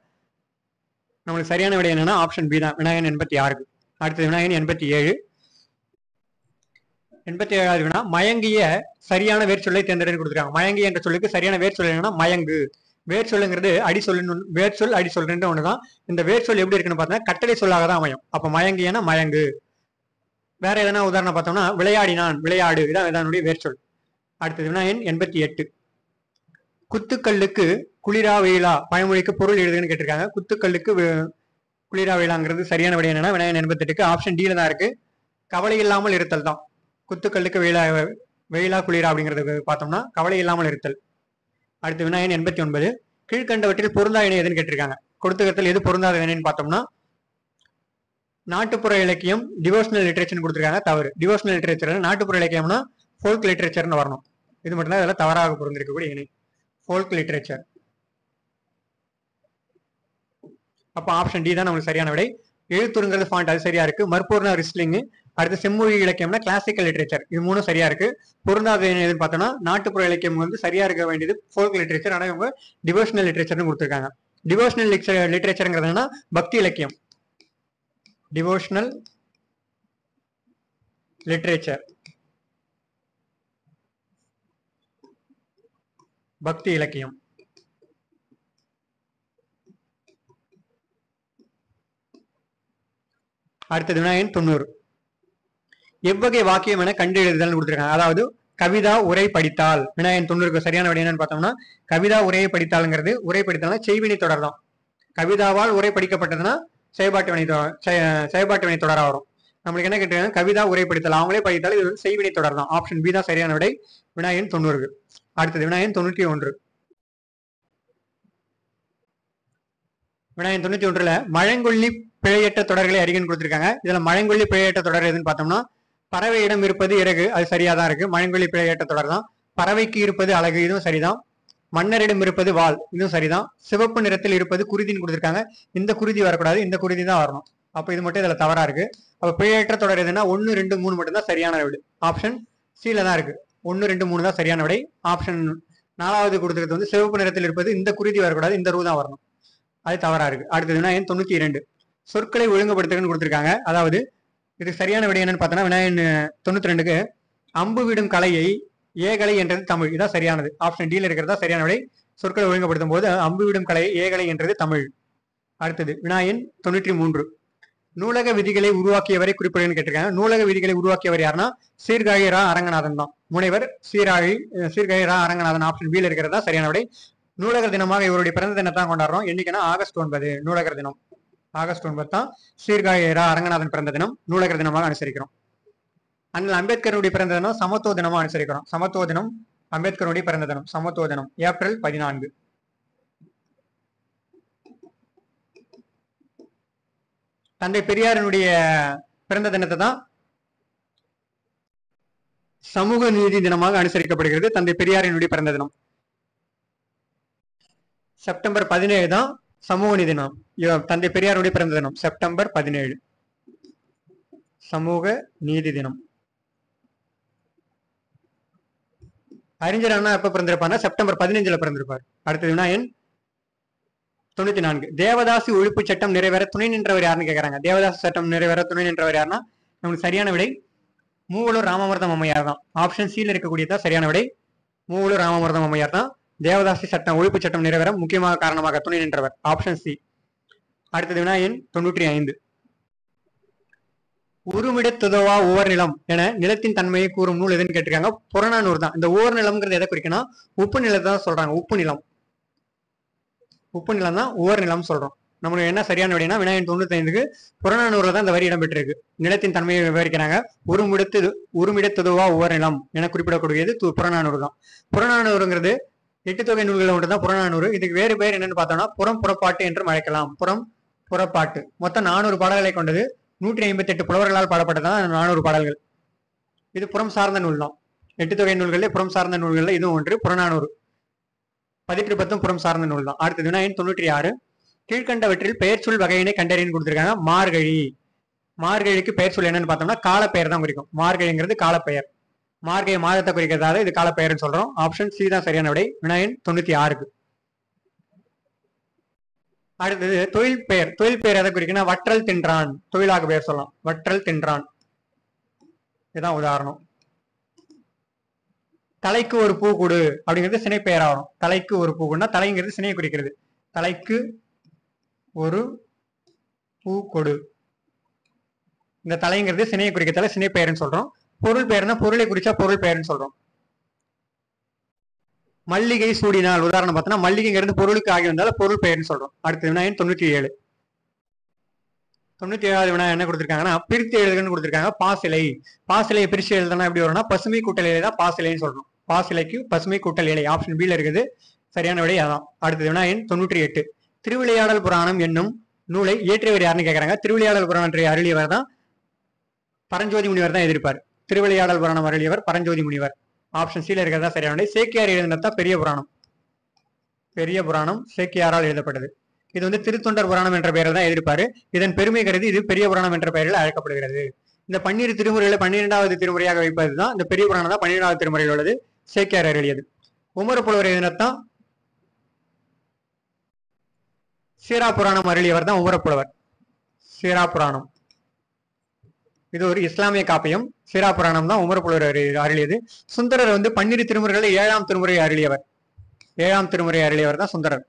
நம்மளுக்கு சரியான விடை என்னன்னா ஆப்ஷன் பி தான், விநாயகன் 86. அடுத்தது விநாயகன் 87. 87வது வினா, மயங்கிய சரியான வேர்ச்சொல்லை தேர்ந்தெடுத்து கொடுத்துருக்காங்க. மயங்கிய என்ற சொல்லுக்கு சரியான வேர்ச்சொல் என்னன்னா மயங்கு. வேர்ச்சொல்லுங்கிறது அடிச்சொல், வேர்ச்சொல் அடிச்சொல் ரெண்டு ஒண்ணுதான். இந்த வேர்ச்சொல் எப்படி இருக்குன்னு பார்த்தா கட்டளை சொல்லாக தான் அமையும். அப்ப மயங்கியனா மயங்கு. வேற எதனா உதாரணம் பார்த்தோம்னா விளையாடினான், விளையாடு, இதான் இதனுடைய வேர்ச்சொல். அடுத்தது விநாயகன் 88. குத்துக்கல்லுக்கு குளிரா வெயிலா பழமொழிக்கு பொருள் எழுதுன்னு கேட்டிருக்காங்க. குத்துக்கல்லுக்கு குளிரா வெயிலாங்கிறது சரியான விடை என்னன்னா விநாயகன் 88க்கு ஆப்ஷன் டில தான் இருக்கு. கவலை இல்லாமல் இருத்தல் தான். குத்துக்கல்லுக்கு வெயிலா குளிரா அப்படிங்கிறது பார்த்தோம்னா கவலை இல்லாமல் இருத்தல். அடுத்து விநாயகன் 89. கீழ்கண்டவற்றில் பொருந்தா இணை எதுன்னு கேட்டிருக்காங்க. கொடுத்துக்கத்தில் எது பொருந்தாத இணைன்னு பார்த்தோம்னா நாட்டுப்புற இலக்கியம் டிவோஷனல் லிட்ரேச்சர்னு கொடுத்துருக்காங்க. தவறு. டிவோஷனல் லிட்ரேச்சர் நாட்டுப்புற இலக்கியம்னா ஃபோல்க் லிட்ரேச்சர்னு வரணும். இது மட்டும் தான் இதெல்லாம் தவறாக பொருந்திருக்கக்கூடிய இணை, ஃபோல்க் லிட்ரேச்சர். அப்ப ஆப்ஷன் டி தான் நம்மளுக்கு சரியான விடை. எழுத்துருங்கிறது ஃபாண்ட், அது சரியா இருக்கு. மற்பூர்ண ரிஸ்லிங். அடுத்து செம்மொழி இலக்கியம்னா கிளாசிக்கல் லிட்ரேச்சர், இது மூணும் சரியா இருக்கு. பொருந்தாத எதுன்னு பார்த்தோம்னா நாட்டுப்புற இலக்கியம் வந்து சரியா இருக்க வேண்டியது ஃபோல்க் லிட்ரேச்சர், ஆனா இவங்க டிவோஷனல் லிட்ரேச்சர்னு கொடுத்துருக்காங்க. டிவோஷனல் லிட்ரேச்சர்ங்கிறதுனா பக்தி இலக்கியம், டிவோஷனல் லிட்ரேச்சர், பக்தி இலக்கியம். அடுத்தது விநாயகன் 90. எவ்வகை வாக்கியம் என கண்டு எழுதுதல் கொடுத்துருக்காங்க. அதாவது கவிதா உரை படித்தால். விநாயகன் 90க்கு சரியான விடை என்னன்னு பார்த்தோம்னா கவிதா உரையை படித்தால்ங்கிறது உரை படித்தால்னா செய்வினை தொடர் தான். கவிதாவால் உரை படிக்கப்பட்டதுன்னா செயல்பாட்டு வினை தொடரா வரும். நம்மளுக்கு என்ன கேட்டிருக்காங்க, கவிதா உரை படித்தல், அவங்களே படித்தால் இது செய்வினை தொடர் தான். ஆப்ஷன் பி தான் சரியான விடை விநாயகன் 90க்கு. அடுத்தது விநாயகன் 91. விநாயகன் 91ல மழங்கொல்லி பிழையற்ற தொடர்களை அறிகன்னு கொடுத்துருக்காங்க. இதுல மழங்கொல்லி பிழையற்ற தொடர் எதுன்னு பார்த்தோம்னா பறவையிடம் இருப்பது இறகு, அது சரியா தான் இருக்கு. மழங்கொல்லி பிழையற்ற தொடர் தான். பறவைக்கு இருப்பது அழகு, இதுவும் சரிதான். மன்னரிடம் இருப்பது வாள், இதுவும் சரிதான். சிவப்பு நிறத்தில் இருப்பது குருதின்னு கொடுத்துருக்காங்க. இந்த குருதி வரக்கூடாது, இந்த குருதி தான் வரணும். அப்ப இது மட்டும் இதுல தவறா இருக்கு. அப்ப பிழையற்ற தொடர் எதுன்னா 1, 2, 3 மட்டும் தான் சரியான விடை. ஆப்ஷன் சில தான் இருக்கு. 1, 2, 3 தான் சரியான விடை. ஆப்ஷன் 4வது கொடுத்துருக்கிறது வந்து சிவப்பு நிறத்தில் இருப்பது, இந்த குருதி வரக்கூடாது, இந்த ரூ தான் வரணும், அது தவறா இருக்கு. அடுத்தது விநாயகன் 92. சொற்களை ஒழுங்குபடுத்துறதுன்னு கொடுத்துருக்காங்க. அதாவது இது சரியான விடை என்னன்னு பார்த்தோன்னா விநாயகன் 92க்கு அம்பு விடும் கலையை ஏகலை என்றது தமிழ், இதான் சரியானது. ஆப்ஷன் டில இருக்கிறதா சரியான விடை. சொற்களை ஒழுங்குபடுத்தும் போது அம்பு விடும் கலை ஏகலை என்றது தமிழ். அடுத்தது விநாயகன் 93. நூலக விதிகளை உருவாக்கியவரை குறிப்பிடுன்னு கேட்டிருக்காங்க. நூலக விதிகளை உருவாக்கியவர் யாருன்னா சீர்காழி அரங்கநாதன் தான். முனைவர் சீர்காழி அரங்கநாதன். ஆப்ஷன் பில இருக்கிறதா சரியான விடை. நூலகர் தினமாக இவருடைய பிறந்த தினத்தான் கொண்டாடுறோம். என்னைக்குன்னா ஆகஸ்ட் 9 நூலகர் தினம். ஆகஸ்ட் 9 தான் சீர்காழி அரங்கநாதன் பிறந்த தினம், நூலகர் தினமாக அனுசரிக்கிறோம். அண்ணல் அம்பேத்கருடைய பிறந்த தினம் சமத்துவ தினமா அனுசரிக்கிறோம். சமத்துவ தினம் அம்பேத்கருடைய பிறந்த தினம், சமத்துவ தினம் ஏப்ரல் 14. தந்தை பெரியாரினுடைய பிறந்த தினத்தை தான் சமூக நீதி தினமாக அனுசரிக்கப்படுகிறது. தந்தை பெரியாரினுடைய பிறந்த தினம் செப்டம்பர் 17 தான் சமூக நீதி தினம். தந்தை பெரியாருடைய பிறந்த தினம் செப்டம்பர் 17 சமூக நீதி தினம். அறிஞர் அண்ணா எப்ப பிறந்திருப்பாருன்னா செப்டம்பர் 15 பிறந்திருப்பார். அடுத்தது விநாயகன் 94. தேவதாசி ஒழிப்பு சட்டம் நிறைவேற துணை நின்றவர் யாருன்னு கேட்கறாங்க. தேவதாசி சட்டம் நிறைவேற துணை நின்றவர் யாருன்னா நமக்கு சரியான விடை மூவலூர் ராமமூர்த்தம் அம்மையார் தான். ஆப்ஷன் சில இருக்கக்கூடியதான் சரியான விடை. மூவலூர் ராமமூர்த்தம் அம்மையார் தான் தேவதாசி சட்டம் ஒழிப்பு சட்டம் நிறைவேற முக்கியமாக காரணமாக துணை நின்றவர். Option C. அடுத்தது விநாயகன் 95. உருமிடத்துதவா ஓர் நிலம் என நிலத்தின் தன்மையை கூறும் நூல் எதுன்னு கேட்டிருக்காங்க. புறநானூறு தான். இந்த ஓர் நிலம்ங்கிறது எதை குறிக்கணும், உப்பு நிலத்தை தான் சொல்றாங்க. உப்பு நிலம், உப்பு நிலம் தான் ஓர் நிலம் சொல்றோம். நம்மளுக்கு என்ன சரியான விடைனா விநாயகன் 95க்கு புறநானூறுல தான் இந்த வரி இடம்பெற்றிருக்கு. நிலத்தின் தன்மையை விவரிக்கிறாங்க. உருமிடத்துதவா ஓர் நிலம் என குறிப்பிடக்கூடியது புறநானூறு தான். புறநானூறுங்கிறது 8 தொகை நூல்களை ஒன்று தான் புறநானூறு. இதுக்கு வேறு பேர் என்னன்னு பார்த்தோம்னா புறம் புறப்பாட்டு என்றும் அழைக்கலாம். புறம் புறப்பாட்டு மொத்தம் 400 பாடல்களை கொண்டது. 158 புலவர்களால் பாடப்பட்டதான் 400 பாடல்கள். இது புறம் சார்ந்த நூல் தான். 8 தொகை நூல்களே புறம் சார்ந்த நூல்கள் இதுவும் ஒன்று. புறநானூறு 18 புறம் சார்ந்த நூல் தான். அடுத்தது விநாயகன் 96. கீழ்கண்டவற்றில் பெயர் சொல் வகையினை கண்டறின்னு கொடுத்திருக்காங்க. மார்கழி, மார்கழிக்கு பெயர் சொல் என்னன்னு பார்த்தோம்னா காலப்பெயர் தான் குறிக்கும். மார்கழிங்கிறது காலப்பெயர். மார்கழி மாதத்தை குறிக்கிறதால இது காலப்பெயர்னு சொல்றோம். ஆப்ஷன் சி தான் சரியான விடை விநாயகன் 96க்கு. அடுத்தது தொழில் பெயர். தொழில் பெயர் எதை குறிக்குன்னா வற்றல் தின்றான், தொழிலாக பெயர் சொல்லலாம். வற்றல் தின்றான், இதுதான் உதாரணம். தலைக்கு ஒரு பூ கொடு அப்படிங்கிறது சினை பெயர் ஆகும். தலைக்கு ஒரு பூ கொடுனா தலைங்கிறது சினையை குறிக்கிறது. தலைக்கு ஒரு பூ கொடு, இந்த தலைங்கிறது சினையை குறிக்கிறதால சினை பெயர்னு சொல்றோம். பொருள் பெயர்னா பொருளை குறிச்சா பொருள் பெயர்னு சொல்றோம். மல்லிகை சூடினால் உதாரணம் பார்த்தோம்னா மல்லிகைங்கிறது பொருளுக்கு ஆகி வந்தாலும் பொருள் பெயர்னு சொல்றோம். அடுத்த வினாயன் 97. 97வது வினா என்ன கொடுத்திருக்காங்கன்னா பிரித்து எழுதுன்னு கொடுத்திருக்காங்க. பாசிலை. பாசிலையை பிரிச்சு எழுதுனா எப்படி வரும்னா பசுமை கூட்டல் இலை தான் பாசிலைன்னு சொல்றோம். பாசிலைக்கு பசுமை கூட்டல் இலை ஆப்ஷன் பி ல இருக்குது. சரியான விடை அதான். அடுத்தது வினாயன் 98. திருவிளையாடல் புராணம் என்னும் நூலை இயற்றியவர் யாருன்னு கேட்கறாங்க. திருவிளையாடல் புராணத்தை அருளியவர் தான் பரஞ்சோதி முனிவர் தான் எழுதியிருப்பார். திருவிளையாடல் புராணம் அருளியவர் பரஞ்சோதி முனிவர். ஆப்ஷன் சி ல இருக்கிறதா சரியான விடை. சேக்கியார் எழுதினதான் பெரிய புராணம். பெரிய புராணம் சேக்கியாரால் எழுதப்பட்டது. இது வந்து திருத்தொண்டர் புராணம் என்ற பெயரில் தான் எழுதியிருப்பாரு. இதன் பெருமை கருதி இது பெரிய புராணம் என்ற பெயரில் அழைக்கப்படுகிறது. இந்த 12 திருமுறையில 12வது திருமுறையாக வைப்பது தான் இந்த பெரிய புராணம் தான் 12வது திருமுறையில் உள்ளது. சேக்கியார் எழுதியது. உமரப்புலவர் எழுதினத்தான் சீரா புராணம் அருளியவர் தான் உமரப்புலவர். சீரா புராணம் இது ஒரு இஸ்லாமிய காப்பியம். சீரா புராணம் தான் உமரப்புலவர் அருளியது. சுந்தரர் வந்து 12 திருமுறைகளில் 7ஆம் திருமுறை அருளியவர். 7ஆம் திருமுறை அருளியவர் தான் சுந்தரர்.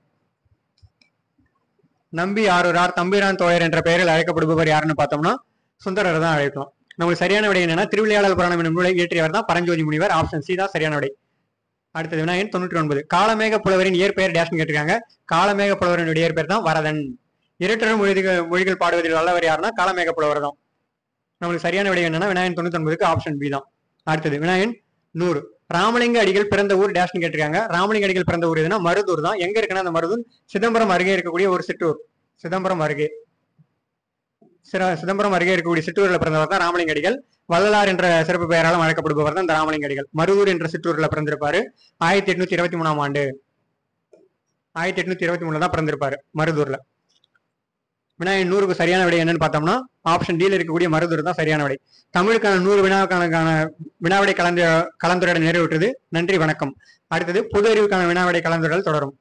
நம்பி ஆரூரார் தம்பிரான் தோழர் என்ற பெயரில் அழைக்கப்படுபவர் யாருன்னு பார்த்தோம்னா சுந்தரர் தான் அழைக்கலாம். நமக்கு சரியான விடை என்னன்னா திருவிளையாடல் புராணம் என்னும் நூலை இயற்றியவர் தான் பரஞ்சோதி முனிவர். ஆப்ஷன் சி தான் சரியான விடை. அடுத்தது வினாயன் 99. காலமேக புலவரின் இயற்பெயர் டேஷ்னு கேட்டிருக்காங்க. காலமேக புலவரின் இயற்பெயர் தான் வரதன். இரட்டர் மொழிகள் பாடுவதில் வல்லவர் யாருன்னா காலமேக புலவர் தான். நம்மளுக்கு சரியான விடை என்னன்னா வினாயன் 99க்கு ஆப்ஷன் பி தான். அடுத்தது வினாயன் 100. ராமலிங்க அடிகள் பிறந்த ஊர் டேஷ்னு கேட்டிருக்காங்க. ராமலிங்க அடிகள் பிறந்த ஊர் எதுனா மருதூர் தான். எங்க இருக்குன்னா அந்த மருதூர் சிதம்பரம் அருகே இருக்கக்கூடிய ஒரு சிற்றூர். சிதம்பரம் அருகே இருக்கக்கூடிய சிற்றூர்ல பிறந்தவர் தான் ராமலிங்க அடிகள். வள்ளலார் என்ற சிறப்பு பெயராலும் அழைக்கப்படுபவர் தான் இந்த ராமலிங்க அடிகள். மருதூர் என்ற சிற்றூர்ல பிறந்திருப்பாரு. 1823ஆம் ஆண்டு 1823 தான் பிறந்திருப்பாரு மருதூர்ல. வினாயன் 100க்கு சரியான விடை என்னன்னு பார்த்தோம்னா ஆப்ஷன் டி ல இருக்கக்கூடிய மருதூர் தான் சரியான விடை. தமிழுக்கான 100 வினாவிடை கலந்துரையாடல் நிறைவேற்றது. நன்றி, வணக்கம். அடுத்தது பொது அறிவுக்கான வினாவிடை கலந்துரையாடல் தொடரும்.